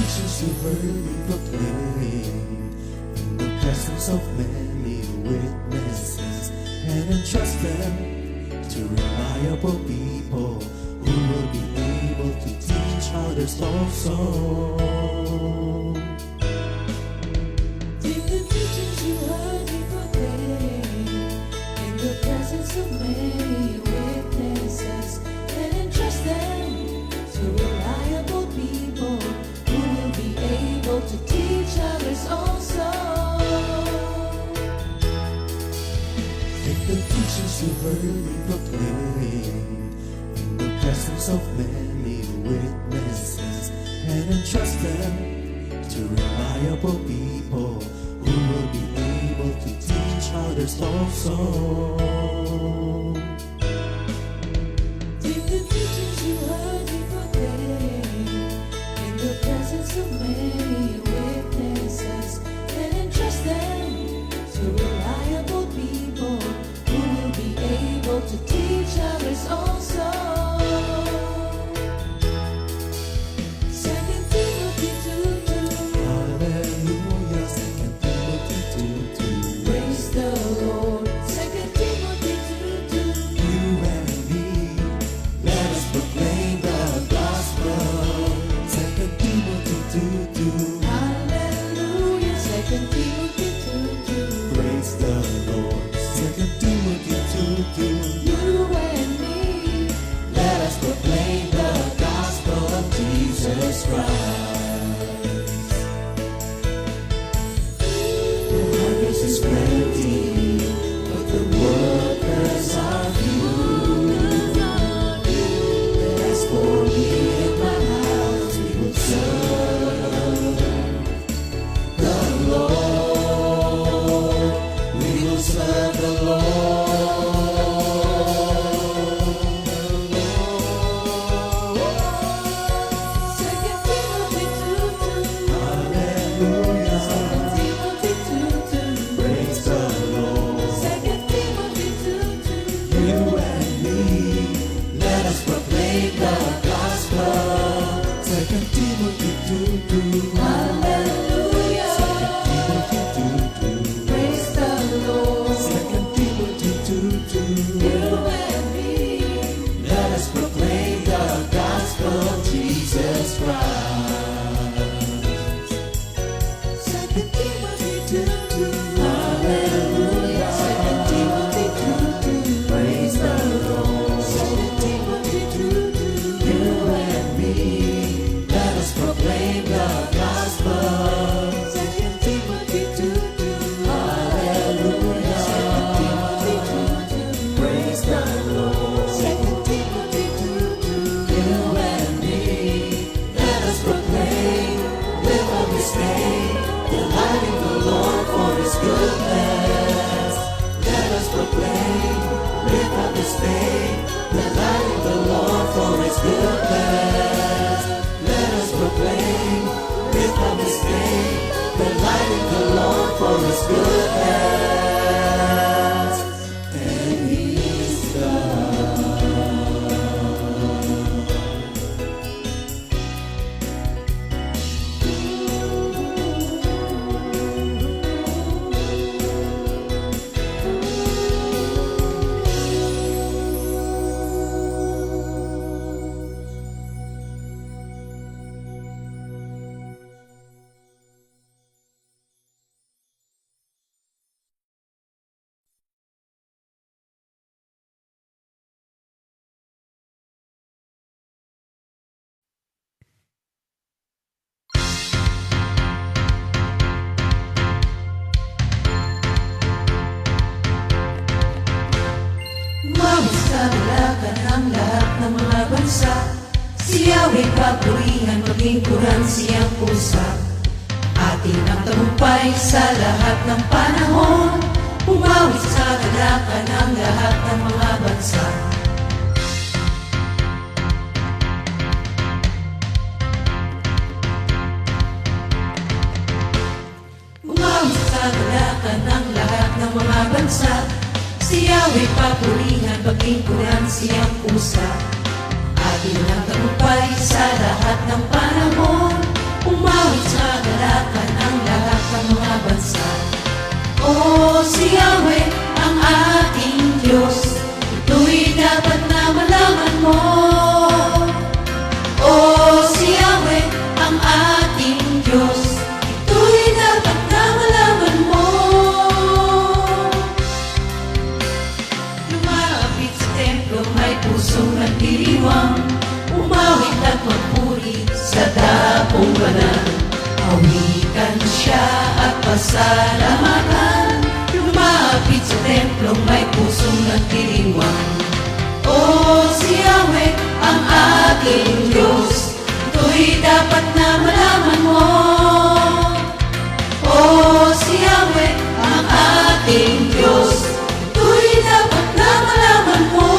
teachings you heard me proclaim in the presence of many witnesses, and entrust them to reliable people who will be able to teach others also. Take the teachings you heard me proclaim in the presence of many witnesses, and entrust them to reliable people who will be able to teach others also. Take the teachings you heard me proclaim in the presence of many witnesses, and entrust them to reliable people who will be able to teach others also. Take the teachings you heard me proclaim in the presence of many witnesses, and entrust them to reliable people who will be able to teach others also. 2 Timothy 2:2. Hallelujah, 2 Timothy 2:2. Praise the Lord. 2 Timothy 2:2. You and me, let us proclaim the gospel. 2 Timothy 2:2. Hallelujah. 2 Timothy 2:2. Praise the Lord. 2 Timothy 2:2. You and me, Let us proclaim the gospel of Jesus Christ. The harvest is plenty, but the workers are few. As for me and my house, we will serve the Lord. We will serve the Lord. 2 Timothy 2:2. Hallelujah. 2 Timothy 2:2. Praise the Lord. 2 Timothy 2:2. You and me, let us proclaim the gospel. 2 Timothy 2:2. Hallelujah. 2 Timothy 2:2. Praise the Lord. 2 Timothy 2:2. You and me, Let us proclaim the gospel of Jesus Christ. 2 Timothy 2:2. Hallelujah. 2 Timothy 2:2. Praise the Lord. 2 Timothy 2:2. You and me, let us proclaim the gospel. 2 Timothy 2:2. Hallelujah. 2 Timothy 2:2. Praise the Lord. 2 Timothy 2:2. You and me, let us proclaim, live up His name, delighting the Lord for His goodness. Let us proclaim, live up His name, delighting the Lord for His goodness. Let us proclaim, live up His name, delighting the Lord for His goodness. And He's God. Umawis kagalakan ang lahat ng mga bansa. Si Yahweh papurihan, maglingkuran siyang pusa. Atin ang tagumpay sa lahat ng panahon. Umawis kagalakan ang lahat ng mga bansa. Umawis kagalakan ang lahat ng mga bansa. Si Yahweh papurihan, paglingkuran siyang pusa. Atin ang tagumpay sa lahat ng panahon. Umawis dakong banal. Awitan siya at pasalamatan, lumapit sa templong may pusong nagdiriwang. O si Yahweh ang ating Diyos, ito'y dapat na malaman mo. O si Yahweh ang ating Diyos, ito'y dapat na malaman mo.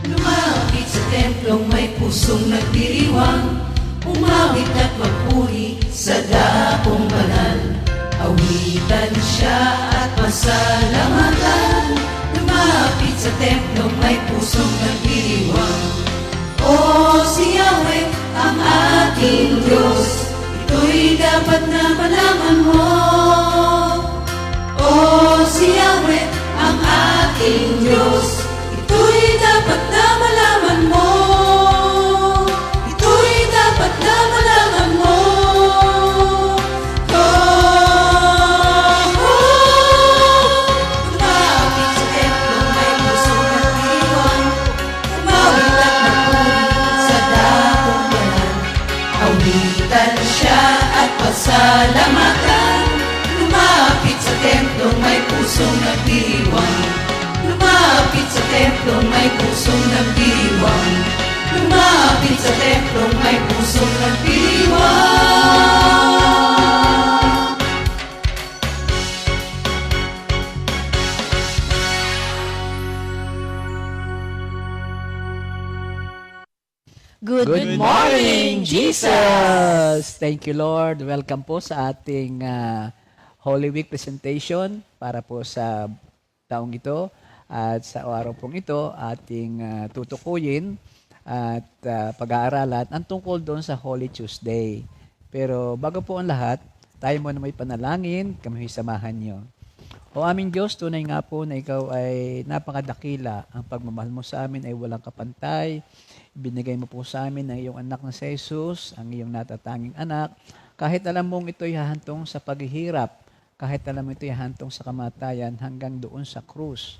Lumapit sa templong may pusong nagdiriwang, umawit at magpuri sa dakong banal. Awitan siya at pasalamatan, lumapit sa templong may pusong nagdiriwang. O si Yahweh ang ating Diyos, ito'y dapat na malaman mo. O si Yahweh ang ating Diyos, ito'y dapat na malaman mo. Ito'y dapat na malaman mo. Lumapit sa templong may pusong nagdiriwang, umawit at magpuri sa dakong banal. Awitan siya at pasalamatan, lumapit sa templong may pusong nagdiriwang. Lumapit sa templong may pusong nagdiriwang, lumapit sa templong may pusong nagdiriwang. Good morning, Jesus! Thank you, Lord. Welcome po sa ating Holy Week presentation para po sa taong ito. At sa araw pong ito, ating tutukuyin at pag-aaralan ang tungkol doon sa Holy Tuesday. Pero bago po ang lahat, tayo muna may panalangin, kami samahan niyo. O aming Diyos, tunay nga po na ikaw ay napakadakila. Ang pagmamahal mo sa amin ay walang kapantay. Binigay mo po sa amin ang iyong anak na si Jesus, ang iyong natatanging anak. Kahit alam mong ito'y hahantong sa paghihirap, kahit alam mo ito'y hahantong sa kamatayan hanggang doon sa krus.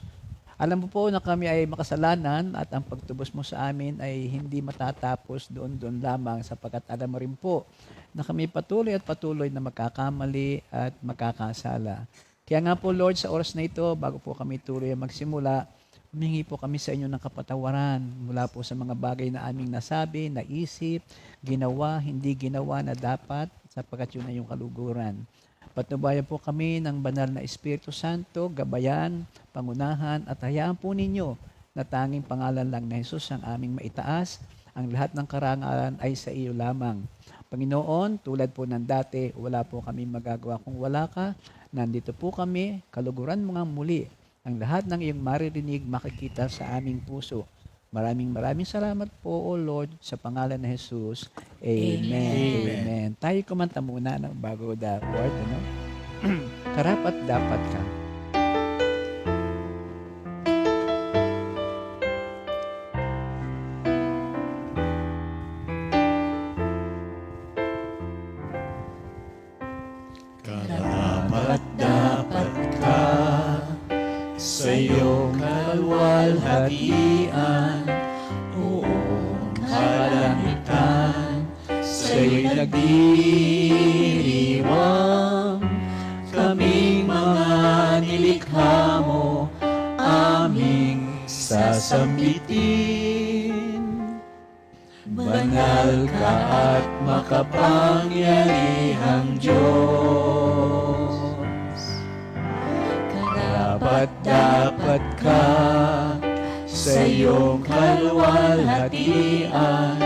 Alam mo po na kami ay makasalanan at ang pagtubos mo sa amin ay hindi matatapos doon lamang sapagkat alam mo rin po na kami patuloy na magkakamali at magkakasala. Kaya nga po Lord, sa oras na ito, bago po kami tuloy magsimula, humingi po kami sa inyo ng kapatawaran mula po sa mga bagay na aming nasabi, naisip, ginawa, hindi ginawa na dapat sapagkat yun ay yung kaluguran. Patnubayan po kami ng banal na Espiritu Santo, gabayan, pangunahan at hayaan po ninyo na tanging pangalan lang na Jesus ang aming maitaas. Ang lahat ng karangalan ay sa iyo lamang. Panginoon, tulad po ng dati, wala po kami magagawa kung wala ka. Nandito po kami, kaluguran mo nga muli. Ang lahat ng iyong maririnig makikita sa aming puso. Maraming salamat po, O Lord, sa pangalan ng Jesus. Amen. Amen. Tayo kumanta muna ng bago the word, ano? Karapat dapat ka. Karapat dapat ka sa iyong kalwalhatian, buong kalangitan sa'yo'y nagdiriwang. Kaming mga nilikha mo, aming sasambitin. Banal ka at makapangyarihang Diyos. Karapat dapat ka sa iyong kalwalhatian,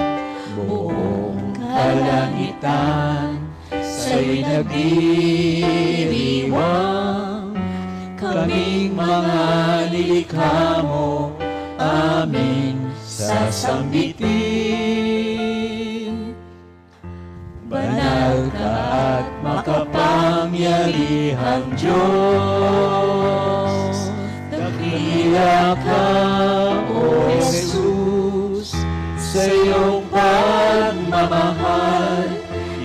buong kalangitan sa'yo'y nagdiriwang. Kaming mga nilikha mo, aming sasambitin. Banal ka at makapangyarihang Dakilang Diyos, dakila ka, O Jesus, sa iyong pagmamahal,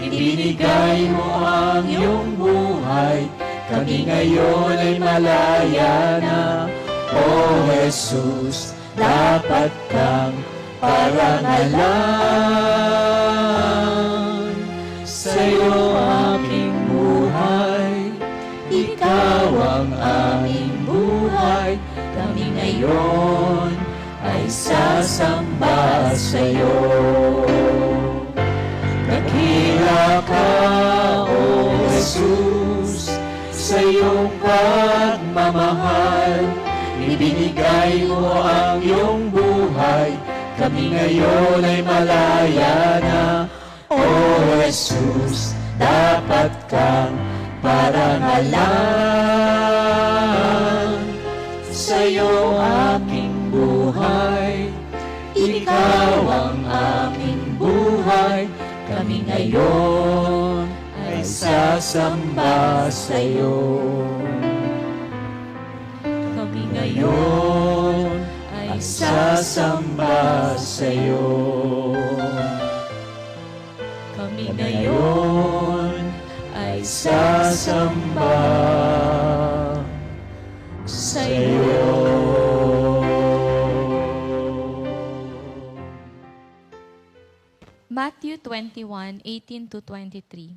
ibinigay mo ang iyong buhay, kami ngayon ay malaya na, O Jesus, dapat kang parangalan. Sa iyo aming buhay, ikaw ang aming buhay, kami ngayon ay sasamba sa iyo. Dakila ka, O Jesus, sa iyong pagmamahal, ibinigay mo ang iyong buhay, kami ngayon ay malaya na, O Jesus, dapat kang parangalan. Sa iyo aking buhay, ikaw ang aming buhay, kami ngayon ay sasamba sa iyo. Kami ngayon ay sasamba sa iyo. Kami ngayon ay sasamba sa iyo. Matthew 21:18-23.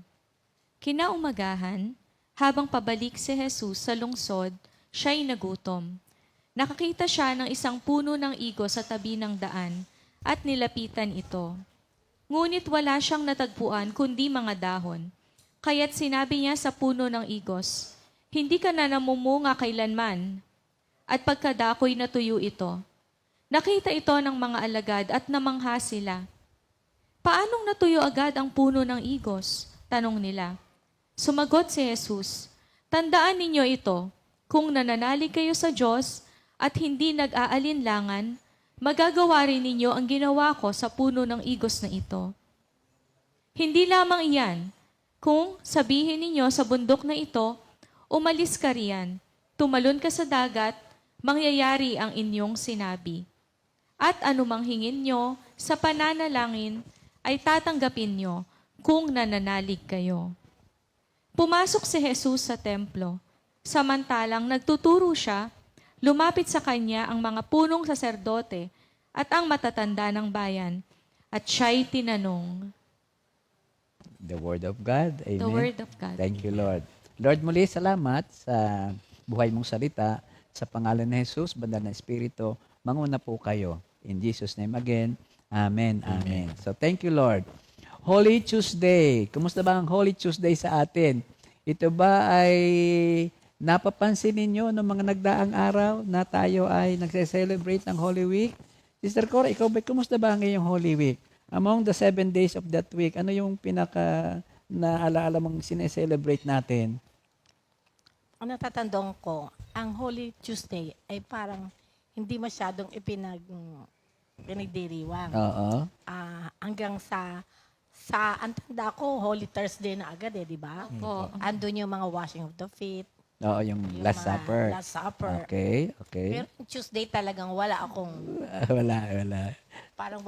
Kinaumagahan, habang pabalik si Jesus sa lungsod, siya'y nagutom. Nakakita siya ng isang puno ng igos sa tabi ng daan at nilapitan ito. Ngunit wala siyang natagpuan kundi mga dahon. Kaya't sinabi niya sa puno ng igos, "Hindi ka na namumunga kailanman." At pagkadakoy natuyo ito. Nakita ito ng mga alagad at namangha sila. "Paanong natuyo agad ang puno ng igos?" tanong nila. Sumagot si Jesus, "Tandaan ninyo ito, kung nananalig kayo sa Diyos at hindi nag-aalinlangan, magagawa rin ninyo ang ginawa ko sa puno ng igos na ito. Hindi lamang iyan, kung sabihin ninyo sa bundok na ito, umalis ka riyan, tumalon ka sa dagat, mangyayari ang inyong sinabi. At anumang hingin nyo sa pananalangin ay tatanggapin nyo kung nananalig kayo." Pumasok si Jesus sa templo. Samantalang nagtuturo siya, lumapit sa kanya ang mga punong saserdote at ang matatanda ng bayan. At siya'y tinanong. The Word of God. Amen. The Word of God. Thank you, Lord. Lord, muli salamat sa buhay mong salita. Sa pangalan ni Jesus, Banal na Espiritu, manguna po kayo. In Jesus' name again. Amen. Amen. So thank you, Lord. Holy Tuesday. Kumusta ba ang Holy Tuesday sa atin? Ito ba ay napapansin ninyo ng mga nagdaang araw na tayo ay nagse-celebrate ng Holy Week? Sister Cora, ikaw ba, kumusta ba ang iyong Holy Week? Among the 7 days of that week, ano yung pinaka naalaala mong sineselebrate natin? Ang natatandong ko, ang Holy Tuesday ay parang hindi masyadong pinagdiriwang. Oo. Hanggang sa ang tanda ko, Holy Thursday na agad di ba? Opo. Andun yung mga washing of the feet, Oo, yung Last mga Supper. Last Supper. Okay. Pero yung Tuesday talagang wala akong, Wala. parang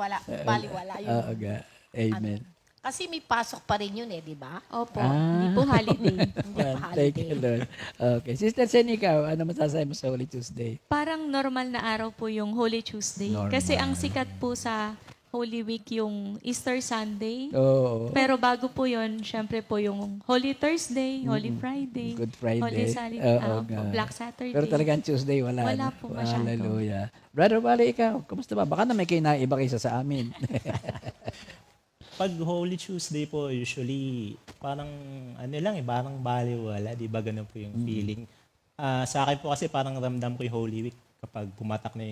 baliwala yun. Oo nga. Amen. Kasi may pasok pa rin yun di ba? Opo, hindi po holiday. Hindi pa Thank holiday. you, Lord. Okay. Sister Sen, ikaw, ano masasabi mo sa Holy Tuesday? Parang normal na araw po yung Holy Tuesday. Normal. Kasi ang sikat po sa Holy Week yung Easter Sunday. Oo. Pero bago po yun, syempre po yung Holy Thursday, Holy Friday, Good Friday. Holy Saturday, Oo nga. Black Saturday. Pero talagang Tuesday, wala. Wala no? po masyado. Hallelujah. Brother Wally, ikaw, kumusta ba? Baka na may kinaiba kaysa sa amin. Pag Holy Tuesday po, usually, parang parang baliwala, di ba ganun po yung feeling. Sa akin po kasi parang ramdam ko yung Holy Week kapag pumatak na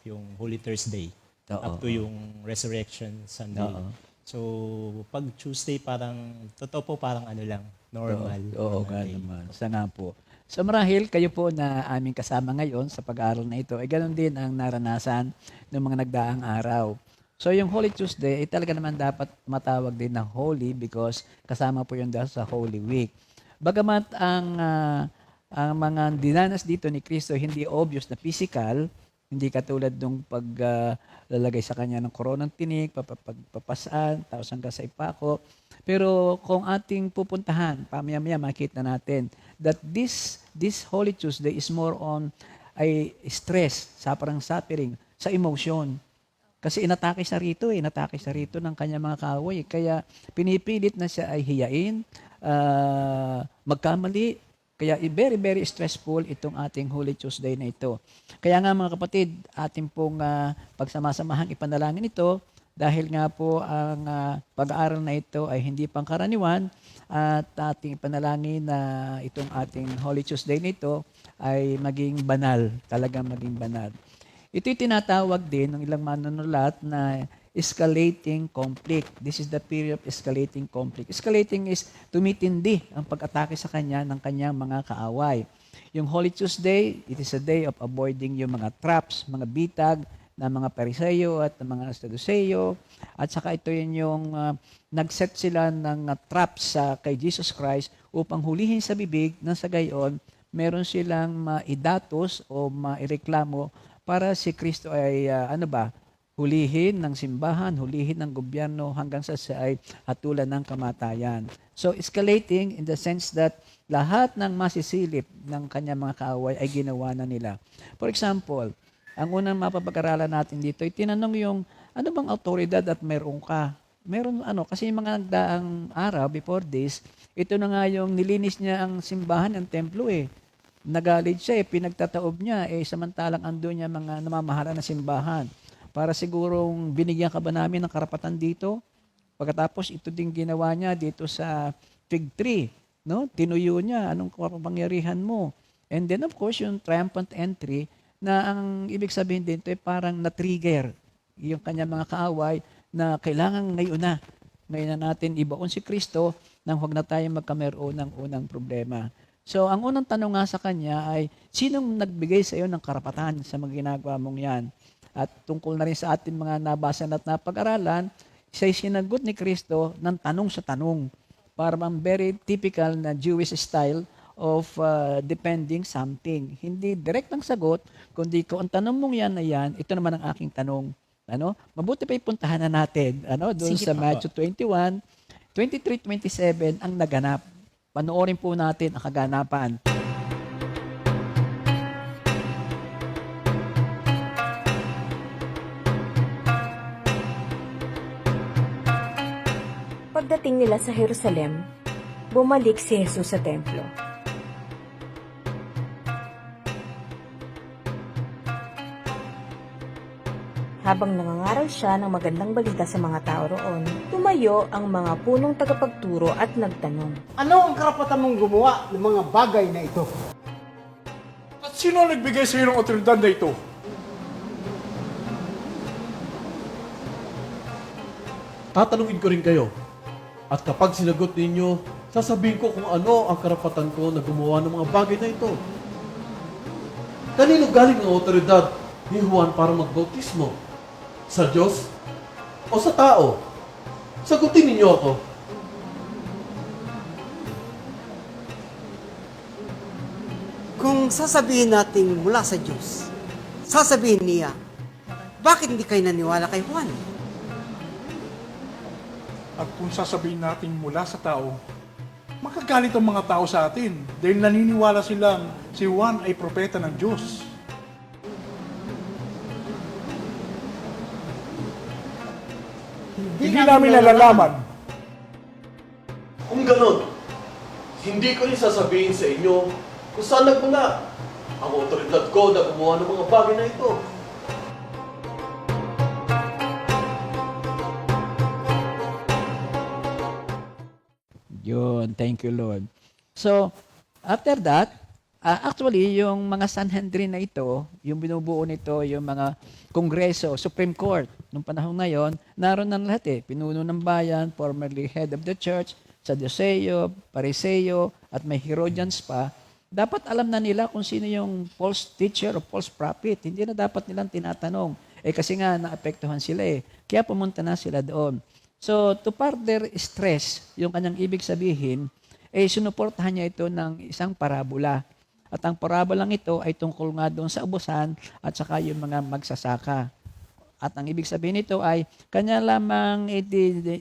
yung Holy Thursday. Oo. Up to yung Resurrection Sunday. Oo. So, pag Tuesday parang, totoo po parang normal. Oo Normal nga day. naman. Sa nga po. So marahil kayo po na aming kasama ngayon sa pag-aaral na ito, ay ganoon din ang naranasan ng mga nagdaang araw. So yung Holy Tuesday ay talaga naman dapat matawag din na holy because kasama po yun dahil sa Holy Week. Bagamat ang mga dinanas dito ni Kristo hindi obvious na physical, hindi katulad nung lalagay sa kanya ng koronang tinik, papasaan, tapos hanggang sa ipako. Pero kung ating pupuntahan, pamaya-maya makita natin that this Holy Tuesday is more on ay stress, suffering, sa emotion. Kasi inatake siya rito ng kanya mga kaaway. Kaya pinipilit na siya ay hiyain, magkamali. Kaya very, very stressful itong ating Holy Tuesday na ito. Kaya nga mga kapatid, ating pong pagsamasamahan ipanalangin ito dahil nga po ang pag-aaral na ito ay hindi pangkaraniwan at ating ipanalangin na itong ating Holy Tuesday na ito ay maging banal, talagang maging banal. Ito'y tinatawag din ng ilang manunulat na escalating conflict. This is the period of escalating conflict. Escalating is tumitindi ang pag-atake sa kanya ng kanyang mga kaaway. Yung Holy Tuesday, it is a day of avoiding yung mga traps, mga bitag ng mga Pariseo at ng mga Saduceo. At saka ito yung nag-set sila ng traps kay Jesus Christ upang hulihin sa bibig nang sa gayon meron silang maidatos o maireklamo para si Kristo ay hulihin ng simbahan, hulihin ng gobyerno hanggang sa siya ay hatulan ng kamatayan. So escalating in the sense that lahat ng masisilip ng kanyang mga kaaway ay ginawa na nila. For example, ang unang mapapag-aralan natin dito ay tinanong yung ano bang autoridad at meron ka? Meron kasi yung mga nagdaang araw before this, ito na nga yung nilinis niya ang simbahan, ang templo Nagalit siya pinagtataob niya samantalang andun niya mga namamahala na simbahan. Para sigurong binigyan ka ba namin ng karapatan dito? Pagkatapos ito din ginawa niya dito sa fig tree, no? Tinuyo niya, anong kapangyarihan mo? And then of course yung triumphant entry na ang ibig sabihin din ito ay parang na-trigger yung kanya mga kaaway na kailangan ngayon na natin ibaon si Kristo nang huwag na tayong magkameron ng unang problema. So, ang unang tanong nga sa kanya ay, sinong nagbigay sa iyo ng karapatan sa mga ginagawa mong yan? At tungkol na rin sa ating mga nabasa at napag-aralan, siya'y sinagot ni Kristo ng tanong sa tanong. Parang very typical na Jewish style of defending something. Hindi direct ang sagot, kundi kung ang tanong mong yan na yan, ito naman ang aking tanong. Mabuti pa ipuntahan na natin. Doon sa Matthew 21, 23-27 ang naganap. Panoorin po natin ang kaganapan. Pagdating nila sa Jerusalem, bumalik si Jesus sa templo. Habang nangangaral siya ng magandang balita sa mga tao roon, tumayo ang mga punong tagapagturo at nagtanong. Ano ang karapatan mong gumawa ng mga bagay na ito? At sino ang nagbigay sa iyo ng otoridad na ito? Tatanungin ko rin kayo. At kapag sinagot ninyo, sasabihin ko kung ano ang karapatan ko na gumawa ng mga bagay na ito. Kanino galing ang otoridad ni Juan para magbautismo? Sa Diyos o sa tao? Sagutin ninyo ako. Kung sasabihin natin mula sa Diyos, sasabihin niya, bakit hindi kayo naniwala kay Juan? At kung sasabihin natin mula sa tao, makagalit ang mga tao sa atin dahil naniniwala silang si Juan ay propeta ng Diyos. Hindi namin nalalaman. Kung ganon, hindi ko rin sasabihin sa inyo kung saan nagmula ang otoridad ko na gumawa ng mga bagay na ito. Yun, thank you Lord. So, after that, actually, yung mga Sanhedrin na ito, yung binubuo nito, yung mga Kongreso, Supreme Court, nung panahon na yon, naroon na lahat pinuno ng bayan, formerly head of the church, Sadduceo, Pariseo, at may Herodians pa. Dapat alam na nila kung sino yung false teacher o false prophet. Hindi na dapat nilang tinatanong. Kasi nga, naapektuhan sila Kaya pumunta na sila doon. So, to further stress, yung kanyang ibig sabihin, sinuportahan niya ito ng isang parabola. At ang parabolang ito ay tungkol nga doon sa ubusan at saka yung mga magsasaka. At ang ibig sabihin nito ay kanya lamang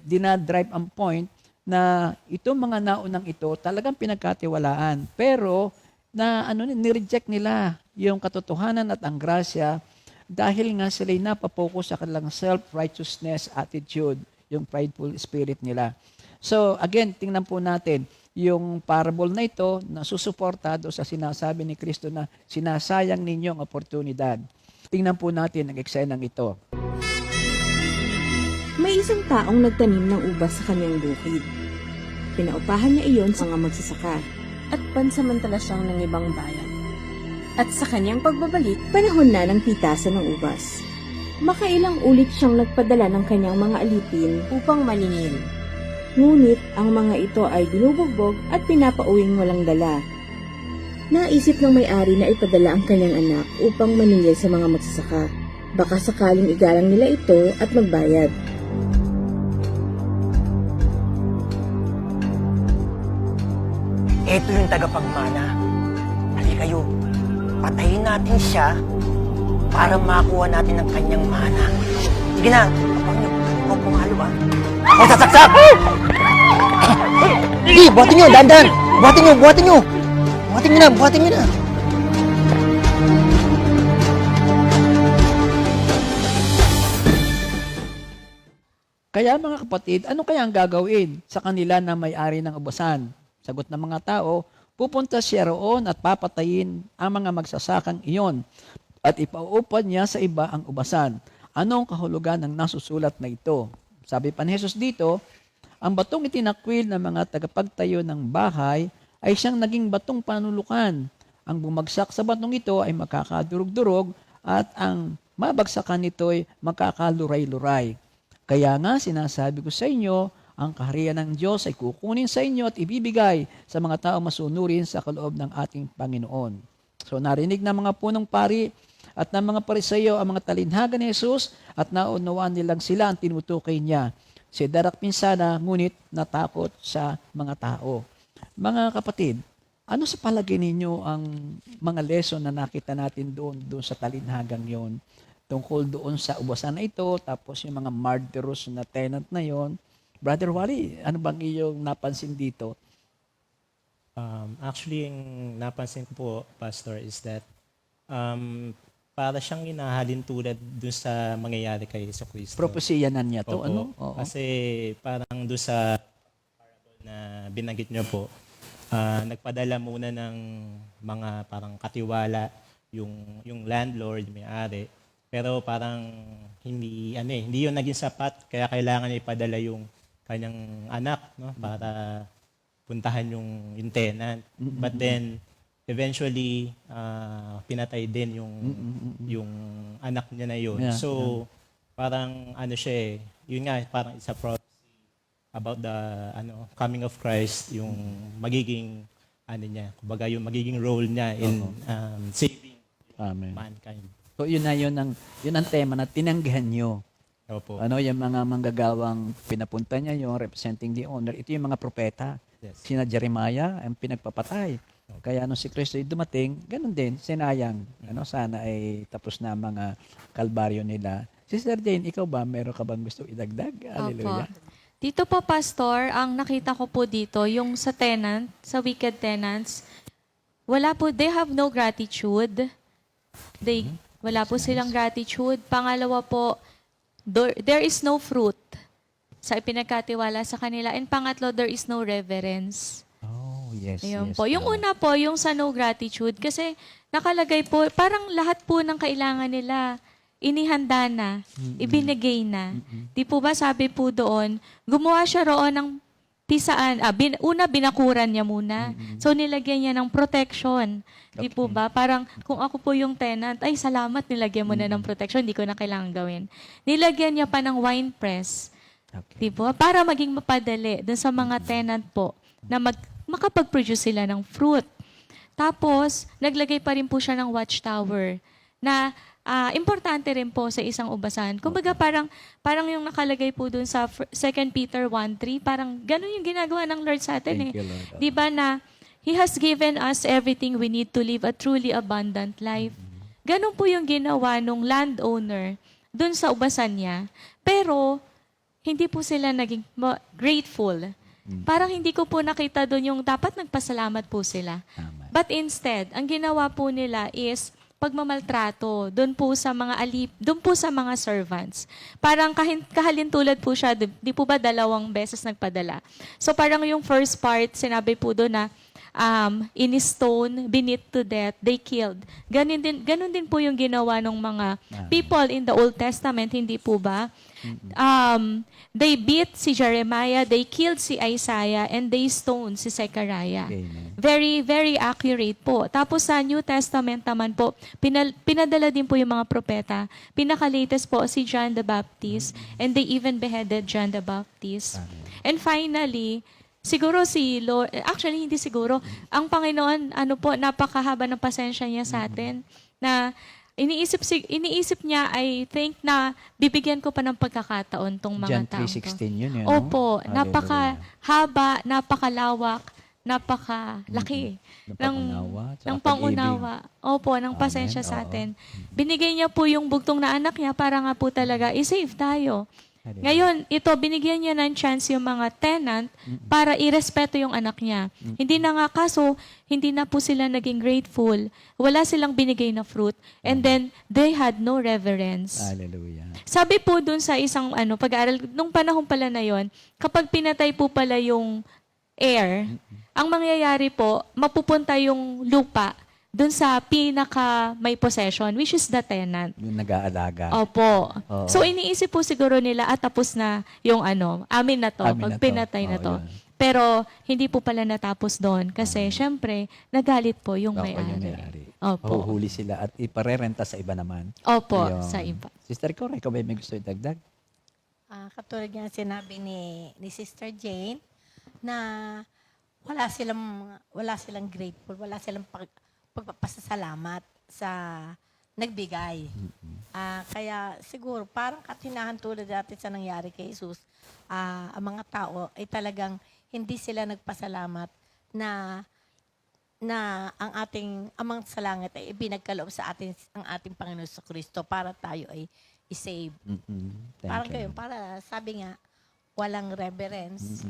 dinadrive ang point na itong mga naunang ito talagang pinagkatiwalaan. Pero nireject nila yung katotohanan at ang grasya dahil nga sila'y napapokus sa kanilang self-righteousness attitude, yung prideful spirit nila. So again, tingnan po natin yung parable na ito na susuporta do sa sinasabi ni Kristo na sinasayang ninyo ang oportunidad. Tingnan po natin ang eksenang ito. May isang taong nagtanim ng ubas sa kanyang bukid. Pinaupahan niya iyon sa mga magsasaka at pansamantala siyang ng ibang bayan. At sa kanyang pagbabalik, panahon na ng pitasan ng ubas. Makailang ulit siyang nagpadala ng kanyang mga alipin upang maningil. Ngunit ang mga ito ay binubugbog at pinapauwing walang dala. Naisip ng may-ari na ipadala ang kanyang anak upang maningil sa mga magsasaka. Baka sakaling igalang nila ito at magbayad. Ito yung tagapagmana. Hali kayo, patayin natin siya para makuha natin ang kanyang mana. Sige na, kapag niyo, huwag pumalo ba? Ako sasaksak! Hindi, buhatin nyo, dahan-dahan! Buhatin nyo! Buhatin nyo na! Kaya mga kapatid, ano kaya ang gagawin sa kanila na may-ari ng ubusan? Sagot ng mga tao, pupunta siya roon at papatayin ang mga magsasakang iyon at ipauupad niya sa iba ang ubasan. Anong kahulugan ng nasusulat na ito? Sabi pa ni Jesus dito, ang batong itinakwil ng mga tagapagtayo ng bahay ay siyang naging batong panulukan. Ang bumagsak sa batong ito ay makakadurog-durog at ang mabagsakan nito ay makakaluray-luray. Kaya nga sinasabi ko sa inyo, ang kaharian ng Diyos ay kukunin sa inyo at ibibigay sa mga tao masunurin sa kaloob ng ating Panginoon. So narinig ng mga punong pari at ng mga Pariseo ang mga talinhaga ni Jesus at naunawaan nilang sila ang tinutukoy niya. Si darak pinsana, ngunit natakot sa mga tao. Mga kapatid, ano sa palagay ninyo ang mga lesson na nakita natin doon sa talinhagang yon? Tungkol doon sa ubasan na ito, tapos yung mga martyrs na tenant na yon. Brother Wally, ano bang iyong napansin dito? Actually, yung napansin ko po, Pastor, is that para siyang inahalin tulad dun sa mangyayari kay Jesucristo. Propesyanan niya to, Opo. ano? Oo. Kasi parang dun sa parable na binanggit niyo po, nagpadala muna ng mga parang katiwala yung landlord, may-ari. Pero parang hindi yun naging sapat, kaya kailangan ipadala yung kanyang anak, no, para puntahan yung tenant. But then eventually pinatay din yung anak niya na yun. Yeah, So parang siya yun nga, parang it's a prophecy about the coming of Christ, yung magiging niya, kumbaga yung magiging role niya in saving Amen. mankind. So yun ang tema na tinanggihan nyo. Opo. Yung mga manggagawang pinapunta niya, yung representing the owner, ito yung mga propeta. Yes. Sina Jeremiah, ang pinagpapatay. Kaya nung si Kristo ay dumating, ganun din, sinayang. Sana ay tapos na mga kalbaryo nila. Sister Jane, ikaw ba, meron ka bang gusto idagdag? Hallelujah. Opo. Dito po, Pastor, ang nakita ko po dito, yung sa tenant, sa wicked tenants, they have no gratitude. Wala po silang gratitude. Pangalawa po, there is no fruit sa ipinagkatiwala sa kanila. And pangatlo, there is no reverence. Oh, yes, Ayun yes. po. Yung una po, yung sa no gratitude, kasi nakalagay po, parang lahat po ng kailangan nila, inihanda na, ibinigay na. Di po ba sabi po doon, gumawa siya roon ng pisaan, una binakuran niya muna. So nilagyan niya ng protection. Di po ba? Parang kung ako po yung tenant, ay salamat, nilagyan mo na ng protection, hindi ko na kailangan gawin. Nilagyan niya pa ng wine press. Di po? Para maging mapadali dun sa mga tenant po na makapag-produce sila ng fruit. Tapos, naglagay pa rin po siya ng watchtower na importante rin po sa isang ubasan. Kumbaga parang yung nakalagay po dun sa 2 Peter 1:3, parang ganun yung ginagawa ng Lord sa atin. Thank you, Lord. 'Di ba na He has given us everything we need to live a truly abundant life. Ganun po yung ginawa nung landowner dun sa ubasan niya. Pero hindi po sila naging grateful. Parang hindi ko po nakita dun yung dapat nagpasalamat po sila. Tama. But instead, ang ginawa po nila is pagmamaltrato doon po sa mga doon po sa mga servants. Parang kahalintulad po siya, di po ba 2 beses nagpadala. So parang yung first part, sinabi po doon na in stone, beneath to death, they killed. Ganun din po yung ginawa ng mga people in the Old Testament, hindi po ba? They beat si Jeremiah, they killed si Isaiah, and they stoned si Zechariah. Amen. Very, very accurate po. Tapos sa New Testament naman po, pinadala din po yung mga propeta. Pinaka-latest po si John the Baptist, and they even beheaded John the Baptist. And finally, siguro si Lord, actually hindi siguro, ang Panginoon, napakahaba ng pasensya niya sa atin, na iniisip niya, I think, na bibigyan ko pa ng pagkakataon tong mga John tao. 3:16 yun, no? Opo, Hallelujah. napakahaba, napakalawak, napakalaki ng pangunawa. Opo, ng pasensya sa atin. Binigay niya po yung bugtong na anak niya para nga po talaga i-save tayo. Ngayon, ito, binigyan niya ng chance yung mga tenant para irespeto yung anak niya. Hindi na nga kaso, hindi na po sila naging grateful. Wala silang binigay na fruit. And then, they had no reverence. Hallelujah. Sabi po dun sa isang pag-aaral, nung panahon pala na yon, kapag pinatay po pala yung heir, ang mangyayari po, mapupunta yung lupa dun sa pinaka may possession, which is the tenant. Yung nag-aalaga. Opo. Oo. So, iniisip po siguro nila, tapos na yung amin na to, Amin pag na to. pinatay na Oo, to. yun. Pero, hindi po pala natapos doon. Kasi, syempre, nagalit po yung Yung may-ari. may-ari. Opo. Mahuhuli sila at iparerenta sa iba naman. Opo, Ayun. sa iba. Sister Cora, ikaw ba may gusto idagdag? Katulad nga sinabi ni Sister Jane na wala silang grateful, wala silang pagpapasalamat sa nagbigay. Kaya siguro parang katinahan tulad natin sa nangyari kay Jesus, ang mga tao ay talagang hindi sila nagpasalamat na ang amang sa langit ay ibinagkaloob sa atin ang ating Panginoon sa Kristo para tayo ay i-save. Thank Parang you. kayo, para sabi nga, walang reverence.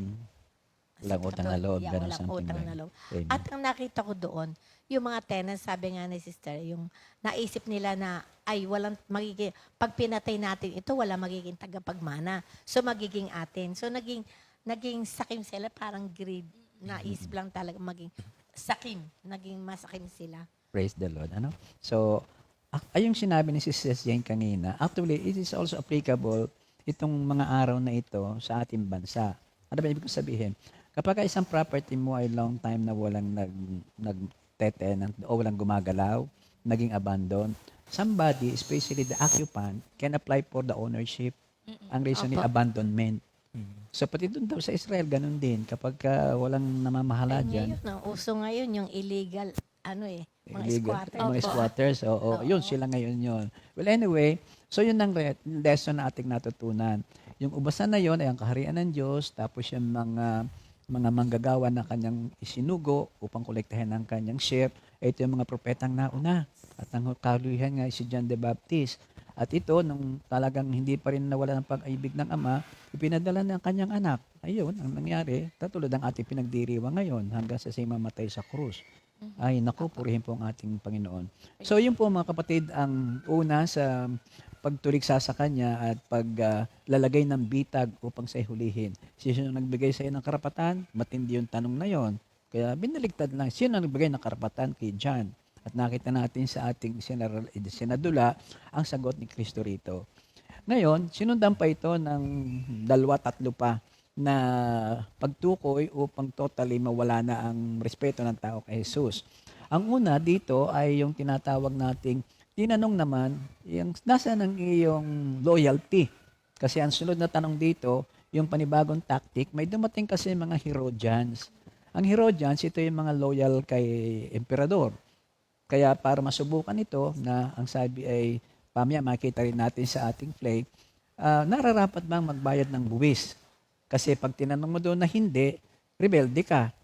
Walang utang na loob. Yeah, ganun, walang something utang like. na loob. Amen. At ang nakita ko doon, yung mga tenants, sabi nga ni sister, yung naisip nila na, ay, pag pinatay natin ito, wala magiging tagapagmana. So, magiging atin. So, naging sakim sila, parang greed. Naisip lang talaga maging sakim. Naging masakim sila. Praise the Lord. So, ayong sinabi ni Sister Jane kanina, actually, it is also applicable itong mga araw na ito sa ating bansa. Ano ba ibig sabihin? Kapag isang property mo ay long time na walang nagtetenant o walang gumagalaw, naging abandoned, somebody, especially the occupant, can apply for the ownership. Ang reason ni abandonment. So, pati doon daw sa Israel, ganun din. Kapag walang namamahala dyan. Ngayon, uso ngayon yung illegal, mga Illegal. squatter. Mga squatters. Oo. Yun, sila ngayon yun. Well, anyway, so yun ang lesson na ating natutunan. Yung ubasan na yun ay ang kaharian ng Diyos, tapos yung mga manggagawa na kanyang isinugo upang kolektahin ang kanyang share. Ito yung mga propetang nauna. At ang kaluhan nga si John the Baptist. At ito, nung talagang hindi pa rin nawala ng pag-ibig ng Ama, ipinadala ng kanyang anak. Ayun, ang nangyari, katulad ang ating pinagdiriwang ngayon hanggang sa siya mamatay sa krus. Ay, naku, purihin po ang ating Panginoon. So, yun po mga kapatid, ang una sa pagtuliksa sa Kanya at paglalagay ng bitag upang sa'yo hulihin. Sino nagbigay sa'yo ng karapatan? Matindi yung tanong na yon. Kaya binaligtad lang, sino nagbigay ng karapatan kay John? At nakita natin sa ating sinadula ang sagot ni Kristo rito. Ngayon, sinundan pa ito ng 2-3 pa na pagtukoy upang totally mawala na ang respeto ng tao kay Jesus. Ang una dito ay yung tinatawag nating tinanong naman, yung nasaan ang iyong loyalty? Kasi ang sunod na tanong dito, yung panibagong tactic, may dumating kasi mga Herodians. Ang Herodians, ito yung mga loyal kay emperador. Kaya para masubukan ito, na ang sabi ay pamaya makita rin natin sa ating play, nararapat bang magbayad ng buwis? Kasi pag tinanong mo doon na hindi, rebelde ka.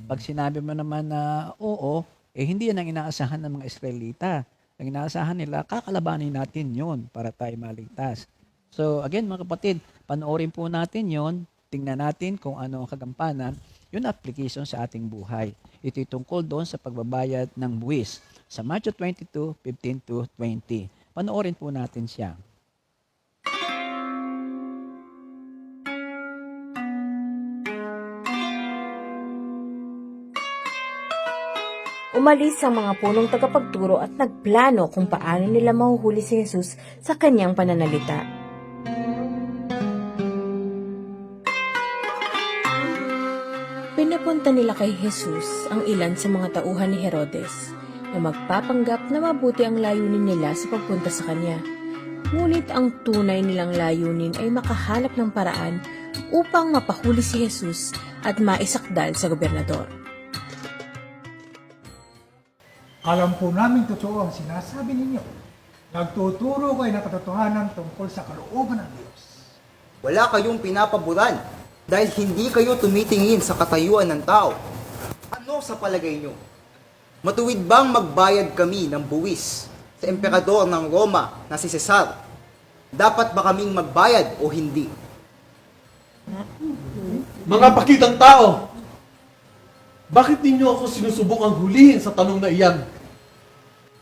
Pag sinabi mo naman na oo, hindi yan ang inaasahan ng mga Israelita. Ang inaasahan nila, kakalabanin natin yon para tayo maligtas. So again mga kapatid, panoorin po natin yon, tingnan natin kung ano ang kagampanan, yun application sa ating buhay. Ito'y tungkol doon sa pagbabayad ng buwis. Sa Matthew 22:15-20. Panoorin po natin siya. Umalis ang mga punong tagapagturo at nagplano kung paano nila mahuhuli si Jesus sa kanyang pananalita. Pinapunta nila kay Jesus ang ilan sa mga tauhan ni Herodes na magpapanggap na mabuti ang layunin nila sa pagpunta sa kanya. Ngunit ang tunay nilang layunin ay makahanap ng paraan upang mapahuli si Jesus at maisakdal sa gobernador. Alam po namin totoo ang sinasabi ninyo. Nagtuturo kayo ng katotohanan tungkol sa kalooban ng Diyos. Wala kayong pinapaboran dahil hindi kayo tumitingin sa katayuan ng tao. Ano sa palagay nyo? Matuwid bang magbayad kami ng buwis sa emperador ng Roma na si Cesar? Dapat ba kaming magbayad o hindi? Mga pakitang tao, bakit ninyo ako sinusubukang hulihin sa tanong na iyan?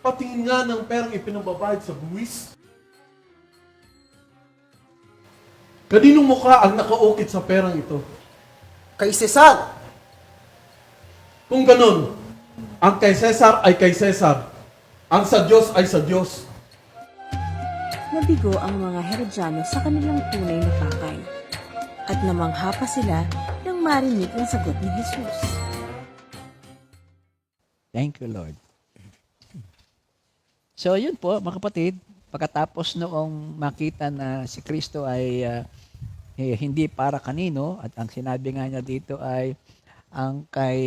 Patingin nga ng perang ipinababayad sa buwis. Kaninong mukha ang nakaukit sa perang ito? Kay Cesar! Kung ganun, ang kay Cesar ay kay Cesar. Ang sa Diyos ay sa Diyos. Nabigo ang mga Herodiano sa kanilang tunay na pakay at namangha pa sila nang marinig ang sagot ni Jesus. Thank you, Lord. So, yun po, mga kapatid, pagkatapos noong makita na si Kristo ay hindi para kanino, at ang sinabi nga niya dito ay ang kay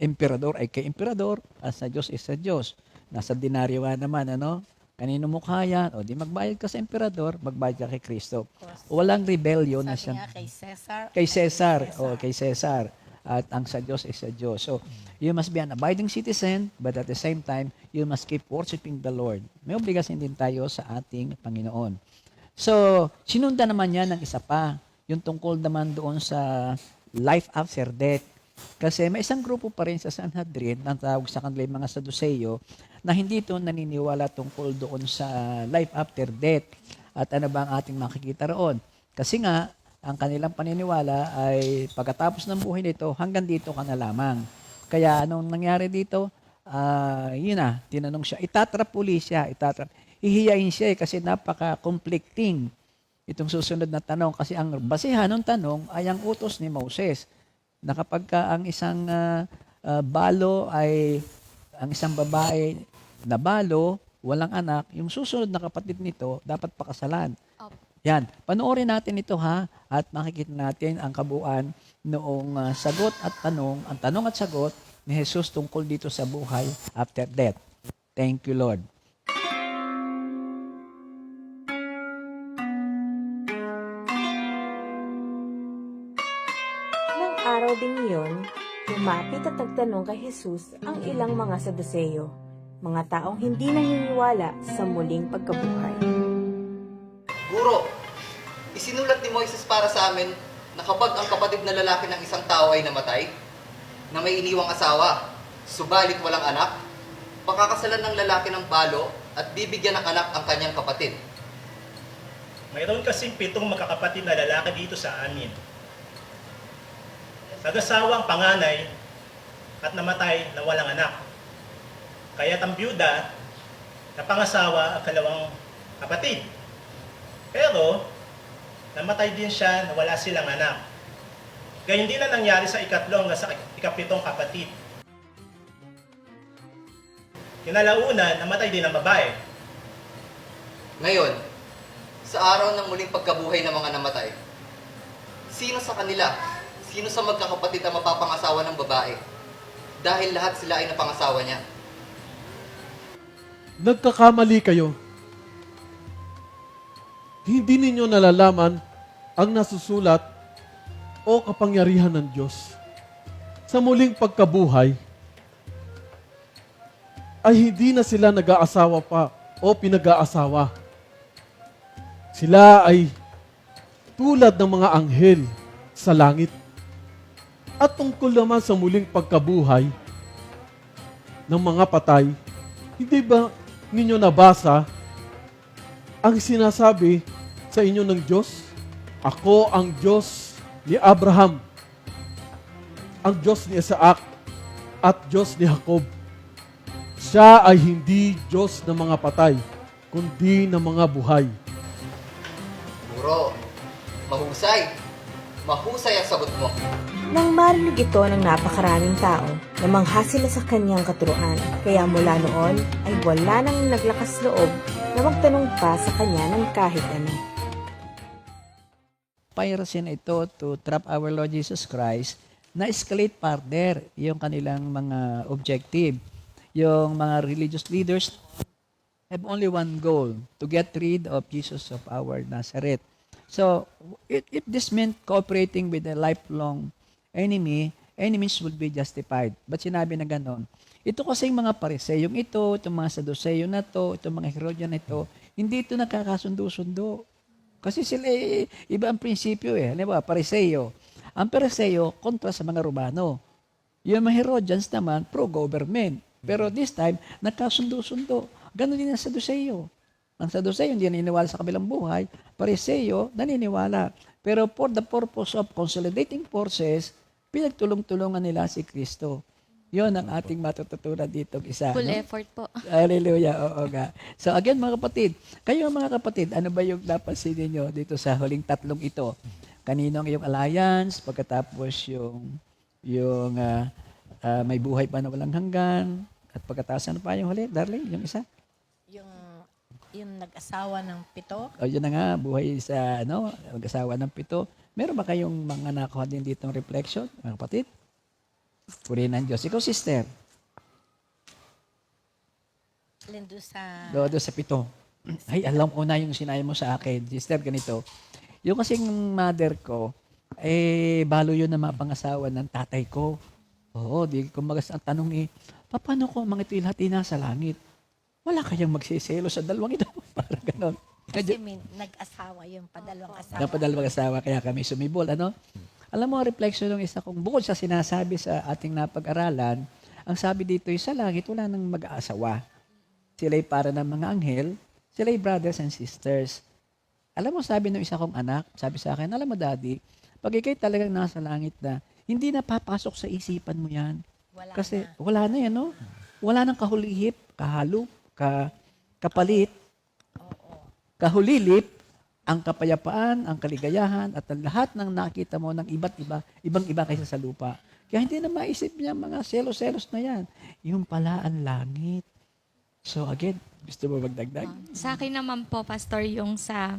emperador ay kay emperador, at sa Diyos is sa Diyos. Nasa denaryo nga naman, ano? Kanino mukha yan? O di magbayad ka sa emperador, magbayad ka kay Kristo. Walang rebellion na siya. Kay Cesar. Kay Cesar. O, kay Cesar. At ang sa Diyos is sa Diyos. So, you must be an abiding citizen, but at the same time, you must keep worshiping the Lord. May obligasyon din tayo sa ating Panginoon. So, sinundan naman niya ng isa pa, yung tungkol naman doon sa life after death. Kasi may isang grupo pa rin sa Sanhedrin, ang tawag sa kanila mga Saduceo, na hindi ito naniniwala tungkol doon sa life after death. At ano ba ang ating makikita roon? Kasi nga, ang kanilang paniniwala ay pagkatapos ng buhay nito, hanggang dito ka na lamang. Kaya anong nangyari dito? Yun na, tinanong siya. Itatrapuli siya. Hihiyain siya kasi napaka-conflicting itong susunod na tanong. Kasi ang basihan ng tanong ay ang utos ni Moses. Na kapag ang isang balo ay, ang isang babae na balo, walang anak, yung susunod na kapatid nito, dapat pakasalan. Yan, panoorin natin ito ha, at makikita natin ang kabuuan noong sagot at tanong, ang tanong at sagot ni Jesus tungkol dito sa buhay after death. Thank you, Lord. Nang araw ding iyon, lumapit at nagtanong kay Jesus ang ilang mga Saduceo, mga taong hindi naniniwala sa muling pagkabuhay. Guro, isinulat ni Moises para sa amin na kapag ang kapatid na lalaki ng isang tao ay namatay, na may iniwang asawa, subalit walang anak, pakakasalan ng lalaki ng balo at bibigyan ng anak ang kanyang kapatid. Mayroon kasing 7 magkakapatid na lalaki dito sa amin. Nag-asawa ang panganay at namatay na walang anak. Kaya't ang byuda na pangasawa ang kalawang kapatid. Pero, namatay din siya na wala silang anak. Gayun din na nangyari sa ikatlong na sa ikapitong kapatid. Kinalauna, namatay din ang babae. Ngayon, sa araw ng muling pagkabuhay ng mga namatay, sino sa kanila, sino sa magkakapatid ang mapapangasawa ng babae? Dahil lahat sila ay napangasawa niya. Nagkakamali kayo. hindi ninyo nalalaman ang nasusulat o kapangyarihan ng Diyos. Sa muling pagkabuhay, ay hindi na sila nag-aasawa pa o pinag-aasawa. Sila ay tulad ng mga anghel sa langit. At tungkol naman sa muling pagkabuhay ng mga patay, hindi ba ninyo nabasa ang sinasabi sa inyo ng Diyos? Ako ang Diyos ni Abraham, ang Diyos ni Isaac, at Diyos ni Jacob. Siya ay hindi Diyos ng mga patay, kundi ng mga buhay. Guro, mahusay. Mahusay ang sagot mo. Nang marinig ito ng napakaraming tao, namangha sila sa kanyang katuruan. Kaya mula noon ay wala nang naglakas loob na magtanong pa sa kanya ng kahit ano. Piracy na ito to trap our Lord Jesus Christ na escalate further yung kanilang mga objective. Yung mga religious leaders have only one goal, to get rid of Jesus of our Nazareth. So, if this meant cooperating with a lifelong enemy, enemies would be justified. But sinabi na ganon. Ito kasing mga Pariseyong ito, itong mga Saduceyo na to, itong mga Herodian na ito, hindi ito nakakasundo-sundo. Kasi sila iba ang prinsipyo eh. Halimbawa, Pariseyo. Ang Pariseyo, kontra sa mga Romano. Yung mga Herodians naman, pro-government. Pero this time, nakasundo-sundo. Ganon din ang Saduceyo. Ang Saduceyo hindi naniniwala sa kabilang buhay. Pariseyo, naniniwala. Pero for the purpose of consolidating forces, pinagtulong-tulungan nila si Kristo. Yon ang ating matututunan dito isa. Full no? effort po. Hallelujah. Oo nga. So again mga kapatid, kayo mga kapatid, ano ba yung napansin ninyo dito sa huling tatlong ito? Kanino ang iyong alliance, pagkatapos yung may buhay pa na walang hanggan, at pagkatapos ano pa yung huli, darling, yung isa? Yung nag-asawa ng 7. O yun na nga, buhay sa mag-asawa ng 7. Meron ba kayong mga nakuha din dito ng reflection, mga kapatid? Purihin ng Diyos. Ikaw, sister. Alin doon sa... Doon sa 7. Ay, alam ko na yung sinabi mo sa akin. Sister, ganito. Yung kasing mother ko, balo yun na mga pangasawa ng tatay ko. Oo, kumbaga ang tanong ni, paano ko mga ito lahat nasa langit? Wala kayang magsiselo sa dalawang ito. Parang ganon. Kasi nag-asawa yung padalawang asawa. Padalawang asawa, kaya kami sumibol. Alam mo, reflection ng isa kong, bukod sa sinasabi sa ating napag-aralan, ang sabi dito, sa langit, wala nang mag-aasawa. Sila'y para ng mga anghel, sila'y brothers and sisters. Alam mo, sabi ng isa kong anak, sabi sa akin, alam mo, Daddy, pag ikay talagang nasa langit na, hindi na papasok sa isipan mo yan. Kasi wala na yan, no? Wala nang kahulihip, kahalo, kapalit, kahulilip, ang kapayapaan, ang kaligayahan, at ang lahat ng nakita mo ng ibang-iba kaysa sa lupa. Kaya hindi na maisip niya mga selos-selos na yan. Yung pala ang langit. So again, gusto mo magdagdag? Sa akin naman po, Pastor, yung sa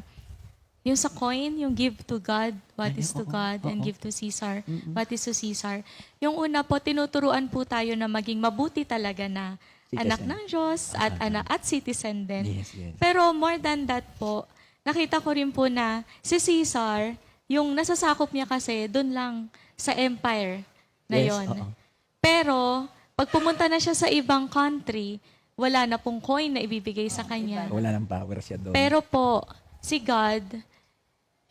coin, yung give to God what is to God and give to Caesar what is to Caesar. Yung una po, tinuturuan po tayo na maging mabuti talaga na anak ng Diyos at anak at citizen din. Yes. Pero more than that po, nakita ko rin po na si Caesar, yung nasasakop niya kasi doon lang sa empire na yon. Pero pag pumunta na siya sa ibang country, wala na pong coin na ibibigay sa kanya. Wala nang power siya doon. Pero po, si God,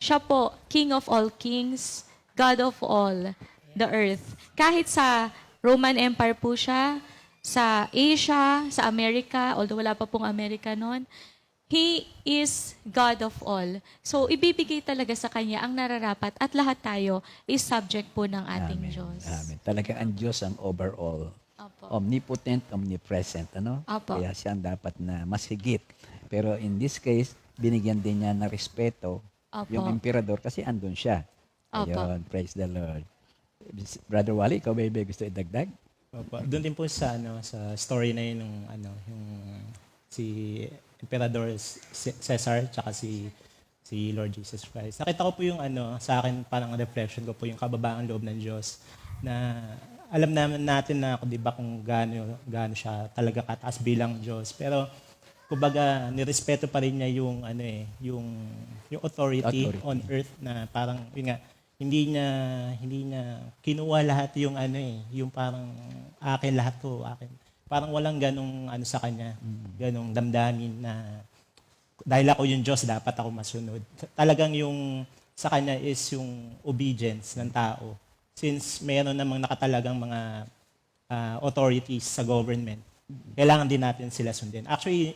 siya po, King of all kings, God of all the earth. Kahit sa Roman Empire po siya, sa Asia, sa America, although wala pa pong America noon, He is God of all. So, ibibigay talaga sa Kanya ang nararapat at lahat tayo is subject po ng ating Diyos. Amen. Talagang ang Diyos ang overall. Opo. Omnipotent, omnipresent. Opo. Kaya siya ang dapat na mas higit. Pero in this case, binigyan din niya ng respeto yung emperador kasi andun siya. Ayun, praise the Lord. Brother Wally, ikaw ba gusto idagdag? Doon din po sa sa story na yun yung si Emperador Caesar tsaka si Lord Jesus Christ. Nakita ko po yung sa akin parang reflection ko po yung kababaang loob ng Diyos na alam naman natin na 'di ba kung gaano siya talaga kataas bilang Diyos. Pero kumbaga nirespeto pa rin niya yung ano yung authority on earth, na parang yun nga, hindi niya kinuha lahat yung yung parang akin lahat to, akin. Parang walang ganong sa kanya, ganong damdamin na dahil ako yung Diyos, dapat ako masunod. Talagang yung sa kanya is yung obedience ng tao. Since mayroon namang nakatalagang mga authorities sa government, kailangan din natin sila sundin. Actually,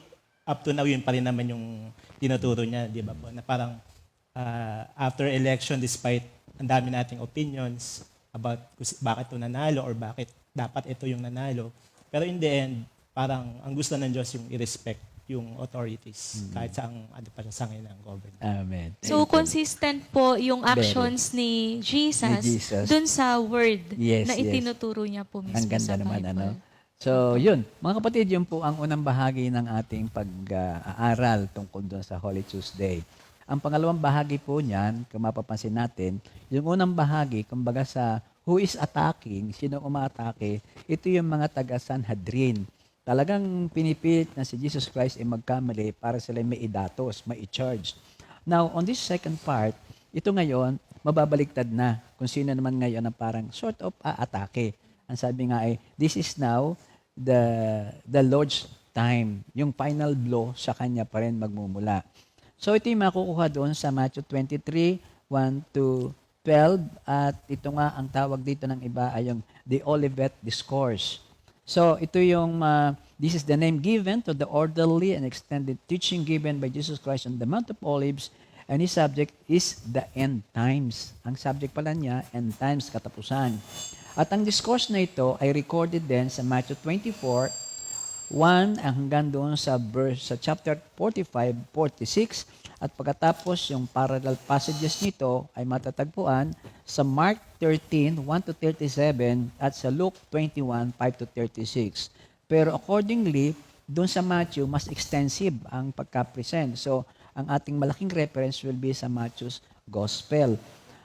up to now, yun pa rin naman yung tinuturo niya, di ba po? Na parang after election, despite ang dami nating opinions about bakit ito nanalo or bakit dapat ito yung nanalo, pero in the end, parang ang gusto ng Diyos yung i-respect yung authorities kahit sa ano pa sa ngayon ng government. Amen. So, consistent po yung actions ni Jesus, dun sa word na itinuturo niya po mismo ang ganda sa naman, Bible. So, yun. Mga kapatid, yun po ang unang bahagi ng ating pag-aaral tungkol doon sa Holy Tuesday. Ang pangalawang bahagi po niyan, kung mapapansin natin, yung unang bahagi, kumbaga sa who is attacking, sino umaatake, ito yung mga taga-Sanhedrin. Talagang pinipilit na si Jesus Christ ay magkamali para sila may idatos, may i-charge. Now, on this second part, ito ngayon, mababaliktad na kung sino naman ngayon ang parang sort of aatake. Ang sabi nga ay, this is now the Lord's time. Yung final blow sa kanya pa rin magmumula. So ito yung makukuha doon sa Matthew 23, 1 to 12. At ito nga ang tawag dito ng iba ay yung the Olivet Discourse. So ito yung, this is the name given to the orderly and extended teaching given by Jesus Christ on the Mount of Olives. And his subject is the end times. Ang subject pala niya, end times, katapusan. At ang discourse na ito ay recorded din sa Matthew 24, 1 hanggang doon sa chapter 45, 46. At pagkatapos, yung parallel passages nito ay matatagpuan sa Mark 13, 1 to 37 at sa Luke 21, 5 to 36. Pero accordingly, doon sa Matthew, mas extensive ang pagka-present. So, ang ating malaking reference will be sa Matthew's Gospel.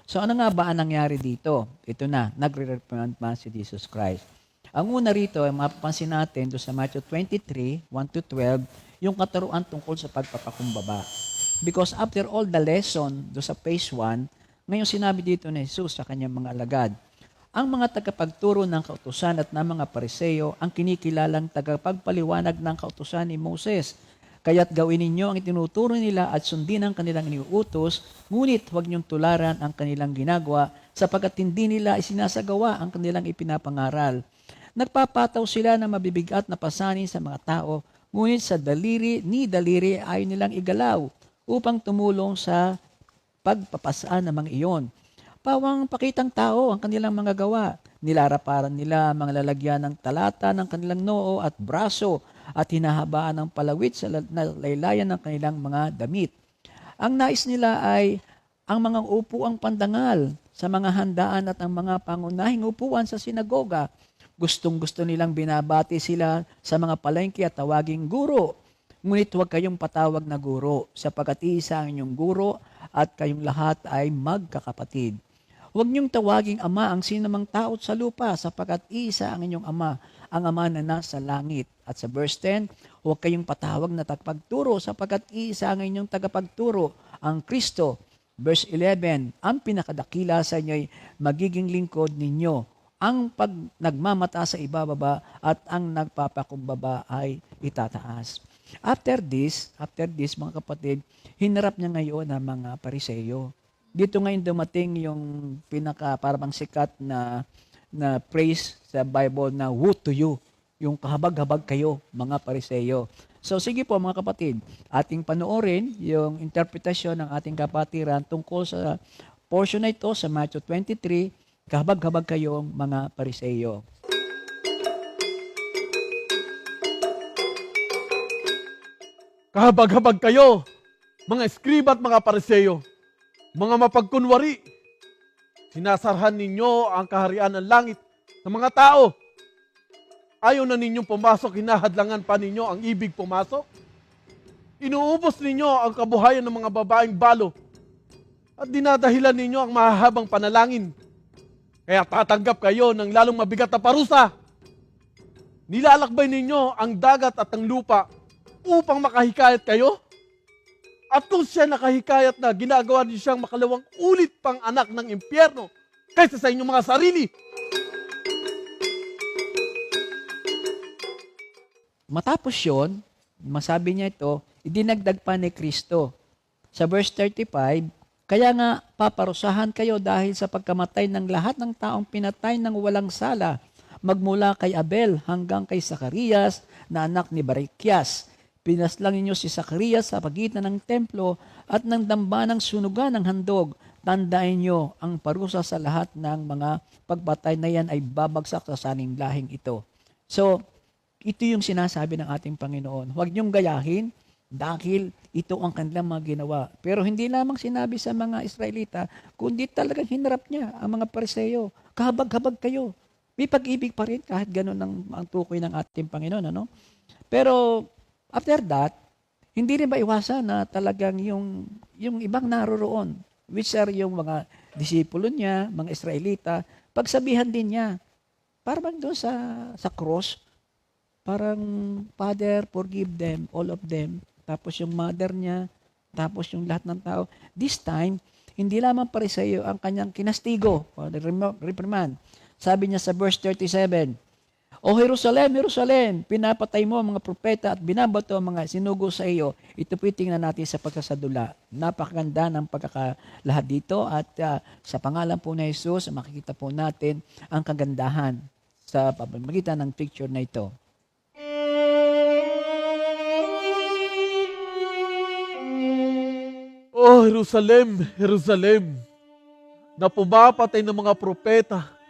So ano nga ba ang nangyari dito? Ito na, nagre-represent man si Jesus Christ. Ang una rito, ay mapapansin natin doon sa Matthew 23, 1 to 12, yung katuruan tungkol sa pagpapakumbaba. Because after all the lesson doon sa phase 1, ngayon sinabi dito ni Jesus sa kanyang mga alagad, ang mga tagapagturo ng kautusan at ng mga Pariseo ang kinikilalang tagapagpaliwanag ng kautusan ni Moses. Kaya't gawin ninyo ang itinuturo nila at sundin ang kanilang iniuutos, ngunit huwag niyong tularan ang kanilang ginagawa sapagkat hindi nila isinasagawa ang kanilang ipinapangaral. Nagpapataw sila ng mabibigat na pasanin sa mga tao, ngunit sa daliri ay nilang igalaw upang tumulong sa pagpapasaan ng mga iyon. Pawang pakitang tao ang kanilang mga gawa. Nilaraparan nila ang mga lalagyan ng talata ng kanilang noo at braso at hinahabaan ng palawit sa laylayan ng kanilang mga damit. Ang nais nila ay ang mga upuang pandangal sa mga handaan at ang mga pangunahing upuan sa sinagoga. Gustong-gusto nilang binabati sila sa mga palengke at tawaging guro. Ngunit huwag kayong patawag na guro, sapagkat isa ang inyong guro at kayong lahat ay magkakapatid. Huwag niyong tawaging ama ang sinamang tao sa lupa, sapagkat isa ang inyong ama, ang ama na nasa langit. At sa verse 10, huwag kayong patawag na tagapagturo, sapagkat isa ang inyong tagapagturo, ang Kristo. Verse 11, ang pinakadakila sa inyo ay magiging lingkod ninyo. Ang pag nagmamata sa ibababa at ang nagpapakumbaba ay itataas. After this, mga kapatid, hinarap niya ngayon ang mga Pariseo. Dito ngayon dumating yung parang sikat na praise sa Bible na woe to you, yung kahabag-habag kayo, mga Pariseo. So sige po mga kapatid, ating panoorin yung interpretasyon ng ating kapatiran tungkol sa portion na ito sa Matthew 23, kahabag-habag kayong mga Pariseo. Kahabag-habag kayo, mga eskriba at mga Pariseo, mga mapagkunwari. Sinasarhan ninyo ang kaharian ng langit ng mga tao. Ayaw na ninyong pumasok, hinahadlangan pa ninyo ang ibig pumasok. Inuubos ninyo ang kabuhayan ng mga babaeng balo at dinadahilan ninyo ang mahahabang panalangin. Kaya tatanggap kayo ng lalong mabigat na parusa. Nilalakbay ninyo ang dagat at ang lupa upang makahikayat kayo? At kung siya nakahikayat na, ginagawa niyo siyang makalawang ulit pang anak ng impyerno kaysa sa inyong mga sarili. Matapos yun, masabi niya ito, idinagdag pa ni Kristo. Sa verse 35, kaya nga paparusahan kayo dahil sa pagkamatay ng lahat ng taong pinatay ng walang sala, magmula kay Abel hanggang kay Zacarias na anak ni Barakias. Pinaslang ninyo si Zacarias sa pagitan ng templo at ng dambanang sunugan ng handog. Tandaan nyo, ang parusa sa lahat ng mga pagpatay na yan ay babagsak sa saning lahing ito. So, ito yung sinasabi ng ating Panginoon. Huwag niyong gayahin dahil ito ang kanilang mga ginawa. Pero hindi lamang sinabi sa mga Israelita, kundi talagang hinarap niya ang mga Pariseo. Kahabag-habag kayo. May pag-ibig pa rin kahit ganun ang tukoy ng ating Panginoon. Ano? Pero after that, hindi rin maiwasan na talagang yung ibang naroroon, which are yung mga disipulo niya, mga Israelita, pagsabihan din niya. Parang doon sa cross, parang, Father, forgive them, all of them. Tapos yung mother niya, tapos yung lahat ng tao. This time, hindi lamang Pariseo ang kanyang kinastigo, o reprimand. Sabi niya sa verse 37, O Jerusalem, Jerusalem, pinapatay mo ang mga propeta at binabato ang mga sinugo sa iyo. Ito po tingnan natin sa pagsasadula. Napakaganda ng pagkakalahad dito at sa pangalan po ni Jesus, makikita po natin ang kagandahan sa pamamagitan ng picture na ito. Oh, Jerusalem, Jerusalem, na pumapatay ng mga propeta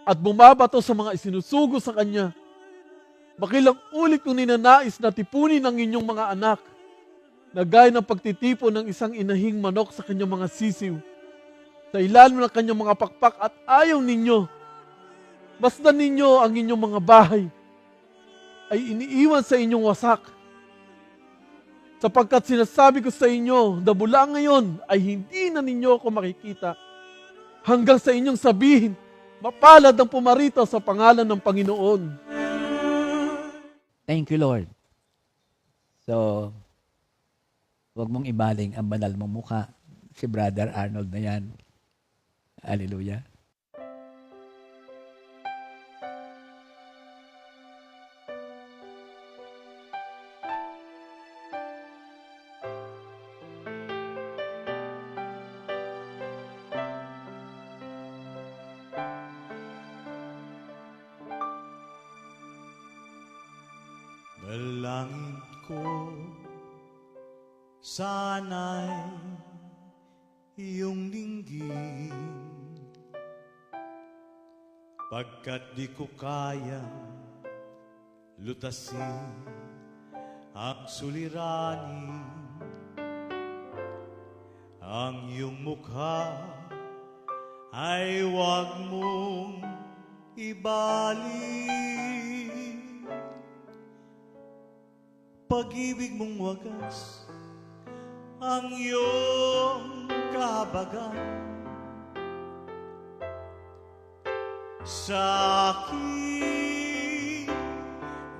at bumabato sa mga isinusugo sa kanya. Makilang ulit kong ninanais na tipunin ang inyong mga anak na gaya ng pagtitipon ng isang inahing manok sa kanyang mga sisiw sa ilalim ng kanyang mga pakpak at ayaw ninyo. Masdan ninyo ang inyong mga bahay ay iniiwan sa inyong wasak. Sapagkat sinasabi ko sa inyo na mula ngayon ay hindi na ninyo ako makikita hanggang sa inyong sabihin, mapalad ang pumarito sa pangalan ng Panginoon. Thank you, Lord. So, huwag mong ibaling ang banal mong mukha. Si Brother Arnold na yan. Hallelujah. Dalangin ko sana'y iyong linggin, pagkat di ko kayang lutasin ang suliranin. Ang iyong mukha ay huwag mong ibalik. Pag-ibig mong wagas ang iyong kahabagan sa akin.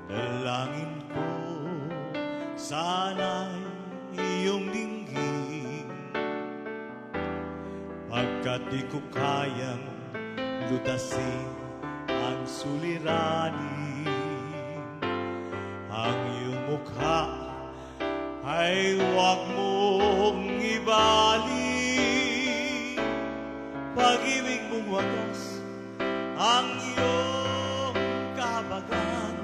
Dalangin ko sana'y iyong linggin, pagkat di ko kayang lutasin ang suliranin. Ang iyong mukha ay huwag mong ibalik. Pag-ibig mong wagas ang iyong kahabagan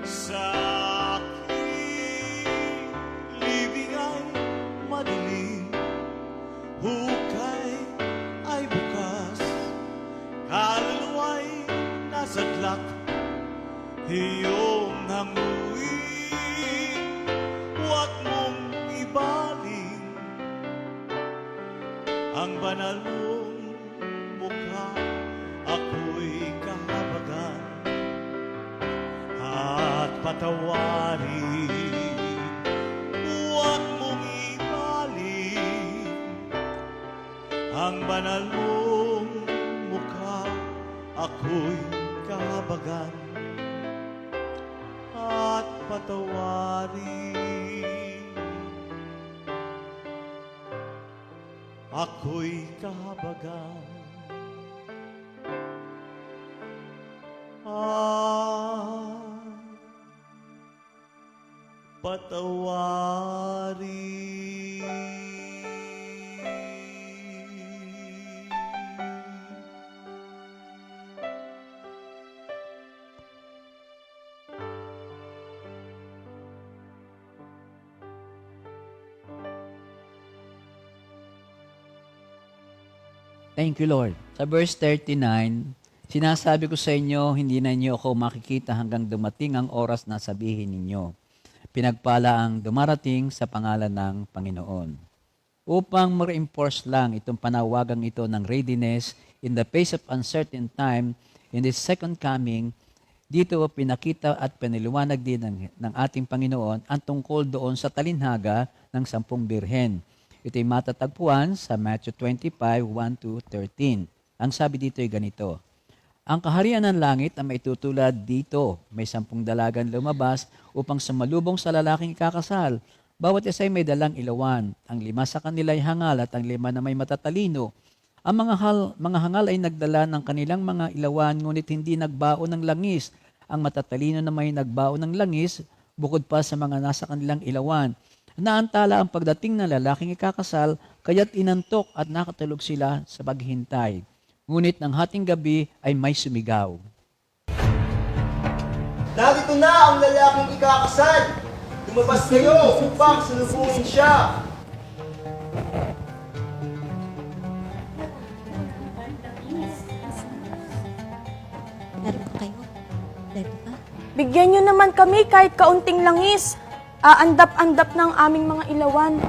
sa aking libing ay madilim, hukay ay bukas, kaluluwa'y nasadlak. Iyong hanguin, huwag mong ibaling ang banal mong mukha. Ako'y kahabagan at patawarin. Huwag mong ibaling ang banal mong mukha. Ako'y kahabagan patawarin. Ako'y kahabagan at patawarin. Thank you, Lord. Sa verse 39, sinasabi ko sa inyo, hindi na inyo ako makikita hanggang dumating ang oras na sabihin ninyo. Pinagpala ang dumarating sa pangalan ng Panginoon. Upang ma-reinforce lang itong panawagang ito ng readiness in the face of uncertain time in this second coming, dito pinakita at piniliwanag din ng ating Panginoon ang tungkol doon sa talinhaga ng 10 birhen. Ito'y matatagpuan sa Matthew 25, 1-13. Ang sabi dito ay ganito, ang kaharian ng langit na maitutulad dito, may 10 dalagan lumabas upang sumalubong sa lalaking ikakasal. Bawat isa ay may dalang ilawan. Ang 5 sa kanila ay hangal at ang 5 na may matatalino. Ang mga hangal ay nagdala ng kanilang mga ilawan, ngunit hindi nagbaon ng langis. Ang matatalino na may nagbaon ng langis, bukod pa sa mga nasa kanilang ilawan. Naantala ang pagdating ng lalaking ikakasal, kaya't inantok at nakatulog sila sa paghintay. Ngunit ng hating gabi ay may sumigaw. Narito na ang lalaking ikakasal! Lumabas kayo upang salubungin siya! Meron pa kayo? Meron pa? Bigyan nyo naman kami kahit kaunting langis. Aandap-andap ng aming mga ilawan.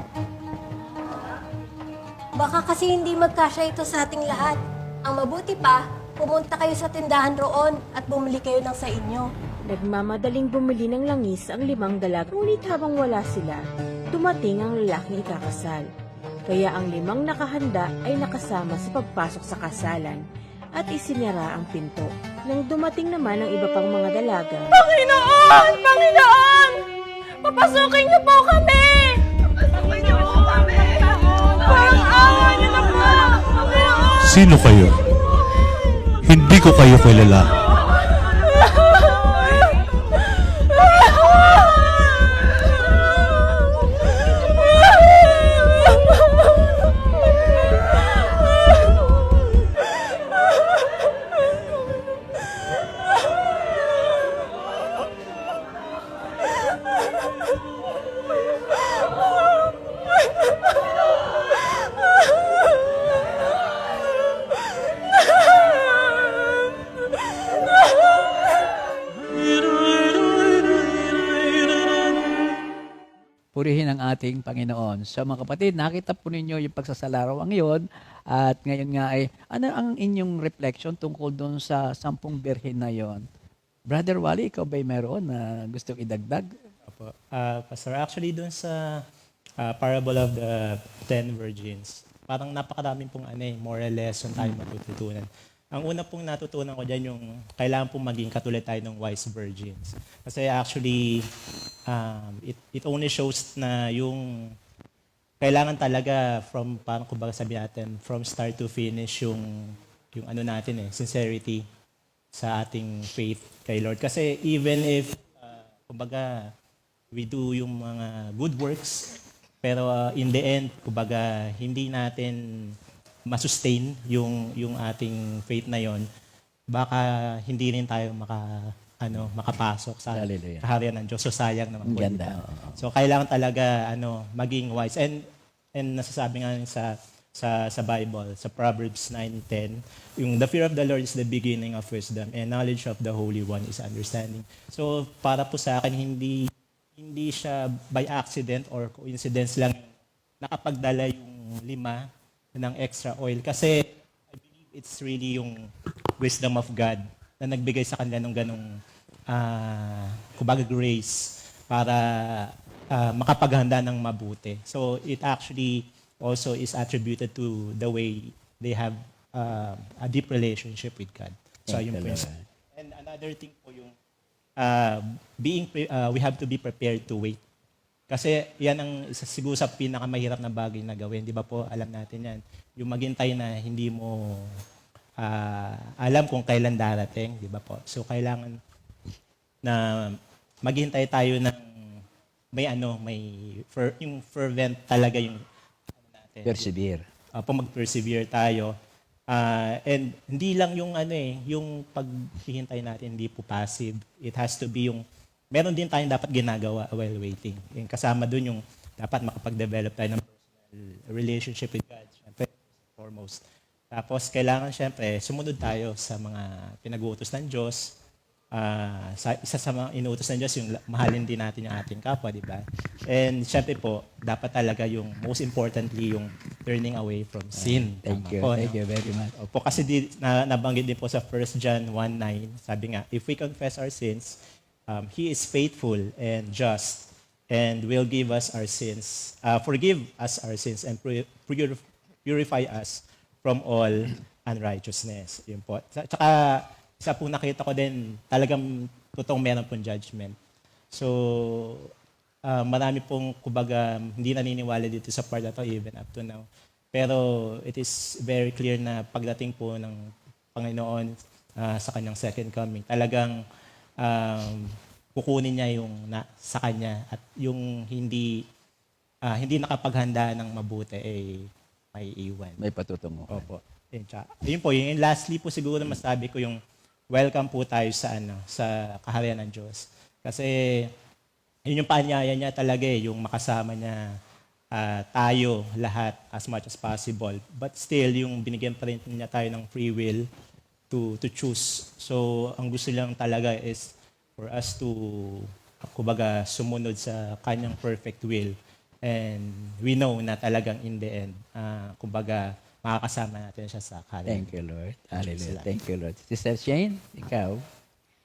Baka kasi hindi magkasya ito sa ating lahat. Ang mabuti pa, pumunta kayo sa tindahan roon at bumili kayo ng sa inyo. Nagmamadaling bumili ng langis ang 5 dalaga. Ngunit habang wala sila, dumating ang lalaking ikakasal. Kaya ang 5 nakahanda ay nakasama sa pagpasok sa kasalan at isinara ang pinto. Nang dumating naman ang iba pang mga dalaga, Panginoon! Panginoon! Papasukin niyo po kami! Papasukin niyo po kami! Pang-awa niyo na po! Panginoon! Sino kayo? Hindi ko kayo kilala. Purihin ang ating Panginoon. So mga kapatid, nakita po ninyo yung pagsasalarawan ngayon at ngayon nga ay ano ang inyong reflection tungkol doon sa 10 birhen na yon? Brother Wally, ikaw ba'y meron na gustong idagdag? Opo. Pastor, actually doon sa parable of the 10 virgins, parang napakaraming pong moral lesson tayo matututunan. Ang una pong natutunan ko dyan yung kailangan pong maging katulad tayo ng wise virgins. Kasi actually, it only shows na yung kailangan talaga from, parang kumbaga sabi natin, from start to finish yung ano natin sincerity sa ating faith kay Lord. Kasi even if, kumbaga, we do yung mga good works, pero in the end, kumbaga, hindi natin masustain yung ating faith na yon, baka hindi rin tayo makapasok sa kaharian ng Diyos. So sayang naman po. So kailangan talaga maging wise. And nasasabi nga sa Bible, sa Proverbs 9:10, yung the fear of the Lord is the beginning of wisdom and knowledge of the Holy One is understanding. So para po sa akin, hindi siya by accident or coincidence lang nakapagdala yung 5 ng extra oil. Kasi I believe it's really yung wisdom of God na nagbigay sa kanila ng ganong kumbaga grace para makapaghanda ng mabuti. So it actually also is attributed to the way they have a deep relationship with God. So yun po. And another thing po yung we have to be prepared to wait. Kasi yan ang isa siguro sa pinakamahirap na bagay na gawin. Di ba po, alam natin yan. Yung maghintay na hindi mo alam kung kailan darating. Di ba po? So, kailangan na maghintay tayo ng yung fervent talaga yung natin. Persevere. Mag-persevere tayo. And hindi lang yung yung paghihintay natin, hindi po passive. It has to be meron din tayong dapat ginagawa while waiting. Yung kasama dun yung dapat makapag-develop tayo ng personal relationship with God. Siyempre, foremost. Tapos, kailangan siyempre, sumunod tayo sa mga pinag-uutos ng Diyos. Isa sa mga inuutos ng Diyos, yung mahalin din natin yung ating kapwa, di ba? And siyempre po, dapat talaga yung, most importantly, yung turning away from sin. Thank you. Po, Thank you very much. Opo, kasi nabanggit din po sa 1 John 1:9, sabi nga, if we confess our sins, He is faithful and just and will give us our sins, forgive us our sins and purify us from all unrighteousness. Yun po. Tsaka, isa po nakita ko din, talagang totoong meron pong judgment. So, marami pong, kumbaga, hindi naniniwala dito sa part na to, even up to now. Pero, it is very clear na pagdating po ng Panginoon sa kanyang second coming, talagang kukunin niya yung sa kanya at yung hindi nakapaghanda ng mabuti may iwan. May patutungo. Opo. Yun po, yung lastly po siguro masabi ko yung welcome po tayo sa sa kaharian ng Diyos. Kasi yun yung paanyaya niya talaga yung makasama niya tayo lahat as much as possible. But still, yung binigyan pa rin niya tayo ng free will to choose. So, ang gusto lang talaga is for us to, kumbaga, sumunod sa kanyang perfect will. And we know na talagang in the end, kumbaga, makakasama natin siya sa kaharian. Thank you, Lord. Hallelujah. Thank you, Lord. Sister Shane, ikaw?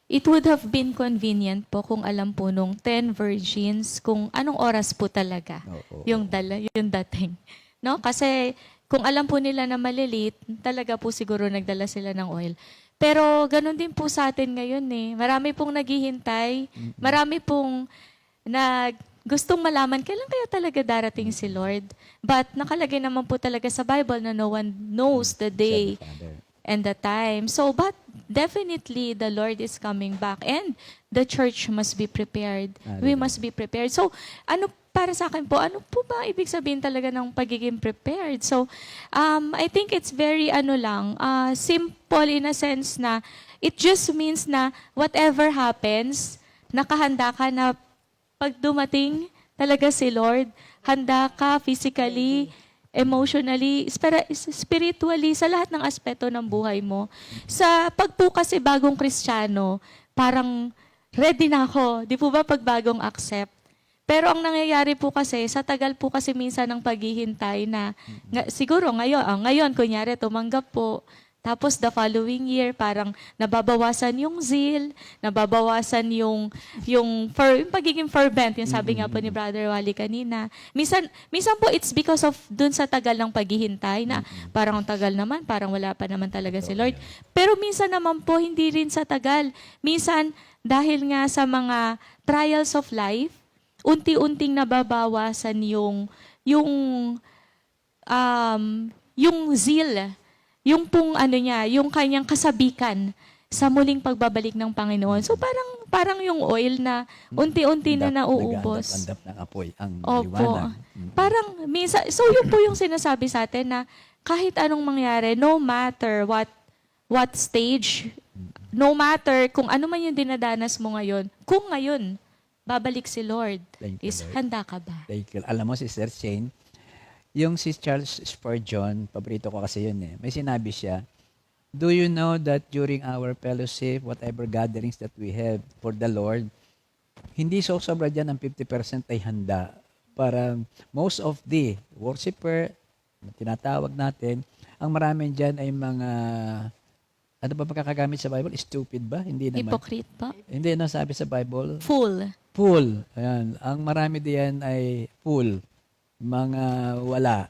It would have been convenient po kung alam po nung 10 virgins kung anong oras po talaga yung dating. No? Kasi kung alam po nila na malilate, talaga po siguro nagdala sila ng oil. Pero ganun din po sa atin ngayon eh. Marami pong naghihintay, marami pong gustong malaman kailan kaya talaga darating si Lord. But nakalagay naman po talaga sa Bible na no one knows the day and the time. So, but definitely the Lord is coming back and the church must be prepared. We must be prepared. So, para sa akin po, ano po ba ibig sabihin talaga ng pagiging prepared? So, I think it's very simple in a sense na it just means na whatever happens, nakahanda ka na pag dumating talaga si Lord, handa ka physically, emotionally, spiritually, sa lahat ng aspeto ng buhay mo. Sa pag po kasi bagong Kristiyano, parang ready na ako. Di po ba pag bagong accept? Pero ang nangyayari po kasi, sa tagal po kasi minsan ng paghihintay na, siguro ngayon, kunyari, tumanggap po, tapos the following year, parang nababawasan yung zeal, nababawasan yung pagiging fervent, yung sabi nga po ni Brother Wally kanina. Minsan po it's because of dun sa tagal ng paghihintay na parang ang tagal naman, parang wala pa naman talaga si Lord. Pero minsan naman po, hindi rin sa tagal. Minsan, dahil nga sa mga trials of life, unti-unting nababawasan yung zeal, yung pong yung kanyang kasabikan sa muling pagbabalik ng Panginoon. So parang yung oil na unti-unti na nauubos. Nag-andap ng apoy ang Opo. liwanag. Parang minsan, so yun po yung sinasabi sa atin na kahit anong mangyari, no matter what stage, no matter kung ano man yung dinadanas mo ngayon, kung ngayon babalik si Lord, handa ka ba? Thank you. Alam mo, Sister Shane, yung si Charles Spurgeon, paborito ko kasi yun eh, may sinabi siya, do you know that during our fellowship, whatever gatherings that we have for the Lord, hindi sobra dyan ang 50% ay handa para most of the worshiper, na tinatawag natin, ang marami dyan ay mga, ano ba pagkakagamit sa Bible? Stupid ba? Hindi naman. Hypocrite pa? Hindi na sabi sa Bible. Fool. Ayan. Ang marami diyan ay fool. Mga wala.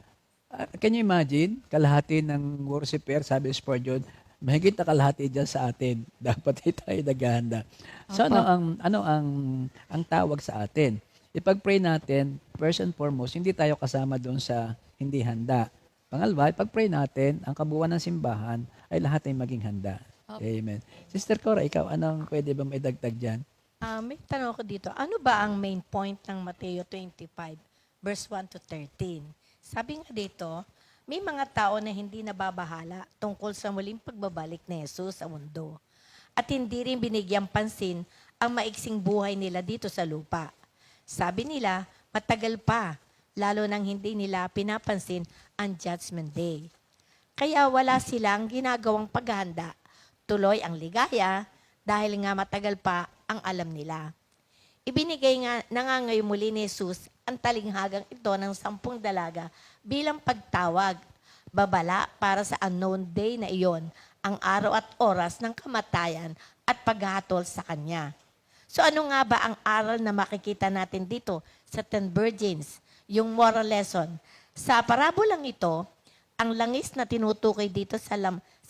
Can you imagine? Kalahati ng worshiper, sabi ni Spurgeon, mahigit na kalahati dyan sa atin. Dapat tayo naghahanda. So ang tawag sa atin? Ipag-pray natin, first and foremost, hindi tayo kasama doon sa hindi handa. Pangalawa, ipag-pray natin, ang kabuuan ng simbahan ay lahat ay maging handa. Amen. Sister Cora, ikaw, anong pwede ba maidagdag dyan? May tanong ko dito. Ano ba ang main point ng Mateo 25, verse 1 to 13? Sabi nga dito, may mga tao na hindi nababahala tungkol sa muling pagbabalik ni Jesus sa mundo. At hindi rin binigyang pansin ang maiksing buhay nila dito sa lupa. Sabi nila, matagal pa, lalo nang hindi nila pinapansin ang Judgment Day. Kaya wala silang ginagawang paghahanda. Tuloy ang ligaya dahil nga matagal pa ang alam nila. Ibinigay nga nangangayo muli ni Jesus ang talinghagang ito ng 10 dalaga bilang pagtawag, babala para sa unknown day na iyon, ang araw at oras ng kamatayan at paghatol sa Kanya. So ano nga ba ang aral na makikita natin dito sa 10 virgins, yung moral lesson? Sa parabolang ito, ang langis na tinutukoy dito sa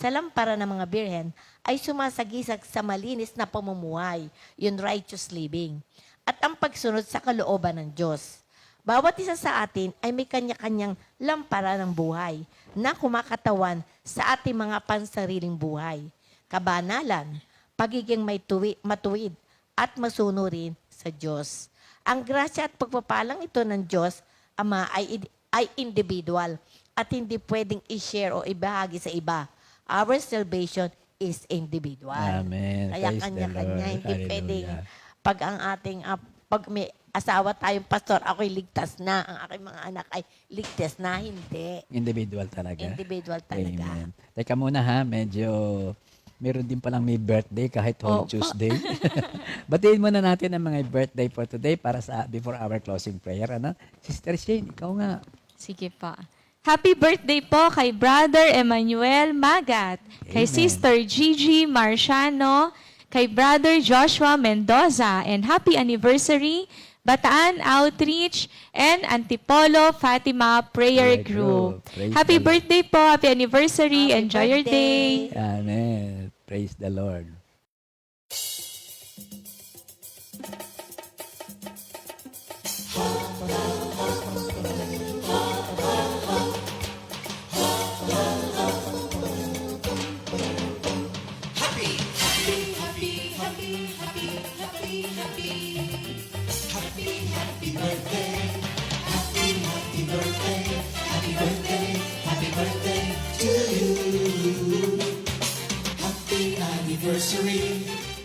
lampara ng mga birhen ay sumasagisag sa malinis na pamumuhay, yung righteous living, at ang pagsunod sa kalooban ng Diyos. Bawat isa sa atin ay may kanya-kanyang lampara ng buhay na kumakatawan sa ating mga pansariling buhay. Kabanalan, pagiging matuwid at masunurin sa Diyos. Ang grasya at pagpapalang ito ng Diyos, Ama, ay individual at hindi pwedeng i-share o ibahagi sa iba. Our salvation is individual. Amen. Kaya Praise the kanya-kanya, Lord. hindi pwedeng Hallelujah. pag ang ating, pag may asawa tayong pastor, ako'y ligtas na, ang aking mga anak ay ligtas na, hindi. Individual talaga. Individual talaga. Amen. Teka muna ha, medyo meron din palang may birthday kahit Holy Tuesday. Batiin muna natin ang mga birthday for today para sa before our closing prayer. Ano? Sister Shane, ikaw nga. Sige pa. Happy birthday po kay Brother Emmanuel Magat, kay Amen. Sister Gigi Marciano, kay Brother Joshua Mendoza, and happy anniversary Bataan Outreach and Antipolo Fatima Prayer Prayer Group. Group. Praise Happy the Lord. birthday po, happy anniversary, Happy enjoy your birthday. day. Amen. Praise the Lord.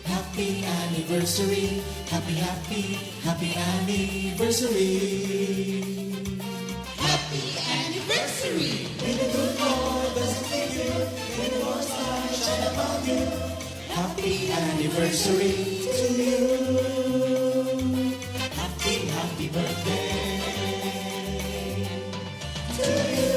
Happy anniversary, happy anniversary. Happy anniversary. May the good Lord bless and keep you, may the Lord's light shine upon you. Happy anniversary to you. Happy birthday to you.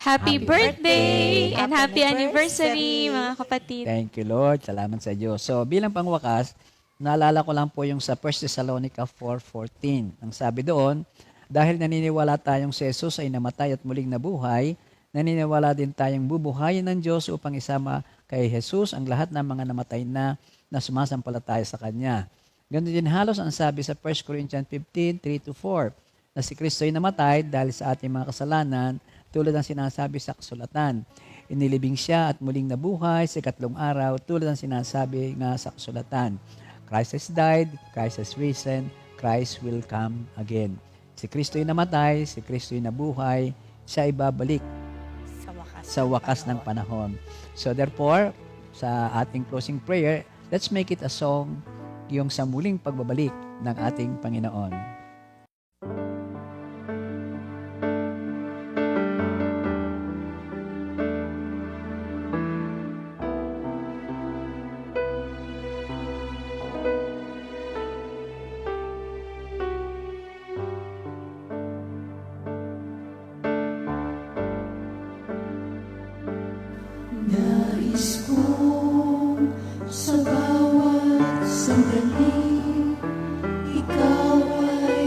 Happy birthday and happy anniversary, anniversary, mga kapatid. Thank you, Lord. Salamat sa Diyos. So, bilang pangwakas, naalala ko lang po yung sa 1 Thessalonica 4:14. Ang sabi doon, dahil naniniwala tayong si Jesus ay namatay at muling nabuhay, naniniwala din tayong bubuhayin ng Diyos upang isama kay Jesus ang lahat ng mga namatay na sumasampalataya sa Kanya. Ganun din halos ang sabi sa 1 Corinthians 15:3-4, na si Kristo ay namatay dahil sa ating mga kasalanan, tulad ng sinasabi sa kasulatan. Inilibing siya at muling nabuhay sa 3 araw, tulad ng sinasabi nga sa kasulatan. Christ has died, Christ has risen, Christ will come again. Si Kristo ay namatay, si Kristo ay nabuhay, siya ay babalik sa wakas ng panahon. So therefore, sa ating closing prayer, let's make it a song, yung sa muling pagbabalik ng ating Panginoon. Nais kong sa bawat sandali, ikaw ay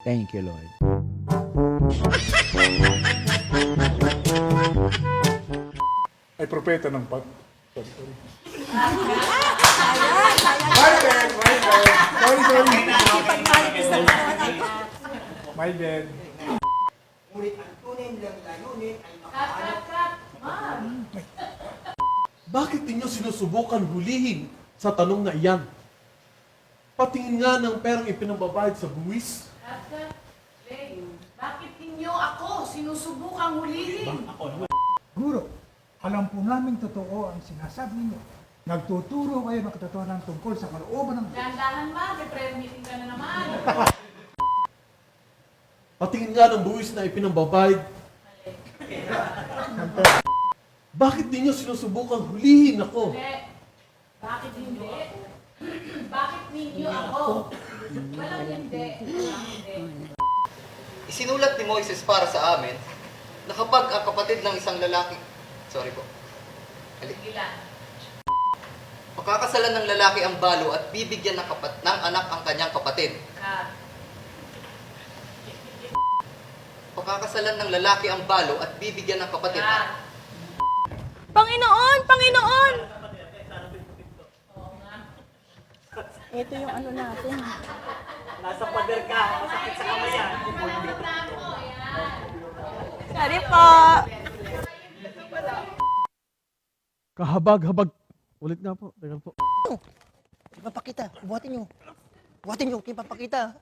Thank you, Lord. Ay propeta ng pag... Sorry. My bad. Ngunit ang tunay nilang layunin ay Bakit ninyo sinusubukan hulihin sa tanong na iyan? Patingin nga ng perang ipinambabayad sa buwis. Bakit ninyo ako sinusubukang hulihin? Guro, alam po namin totoo ang sinasabi ninyo. Nagtuturo kayo ng katotohanan tungkol sa kalooban ng... Dahan-dahan ma, may prayer meeting ka na naman. Patingin nga ng buwis na ipinambabayad. Bakit ninyo sinusubukan hulihin ako? Bakit hindi? Bakit ninyo ako? Walang hindi. Walang hindi. Isinulat ni Moises para sa amin na kapag ang kapatid ng isang lalaki, makakasalan ng lalaki ang balo at bibigyan ng anak ang kanyang kapatid. Pakakasalan ng lalaki ang balo at bibigyan ng kapatid. Panginoon! Panginoon! Ito yung ano natin. Nasa pader ka, masakit sa kamay yan. Sorry po! Kahabag-habag. Ulit nga po. Teka po. Ipapakita, buhatin nyo. Buhatin nyo, ipapakita.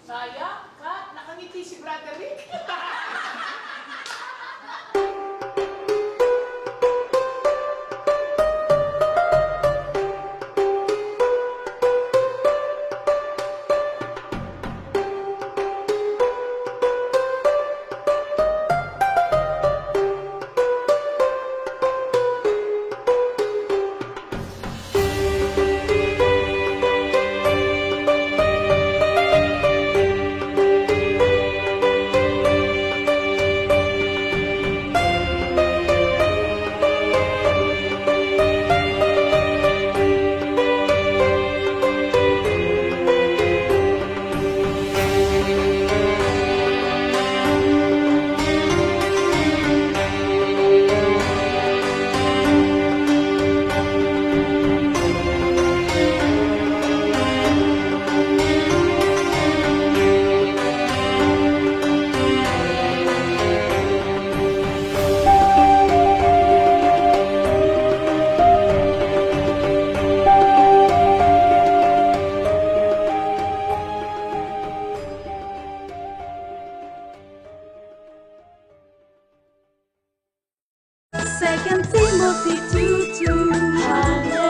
Sayang, Kat, nakangiti si Brother Rick. Second Timothy 2:2.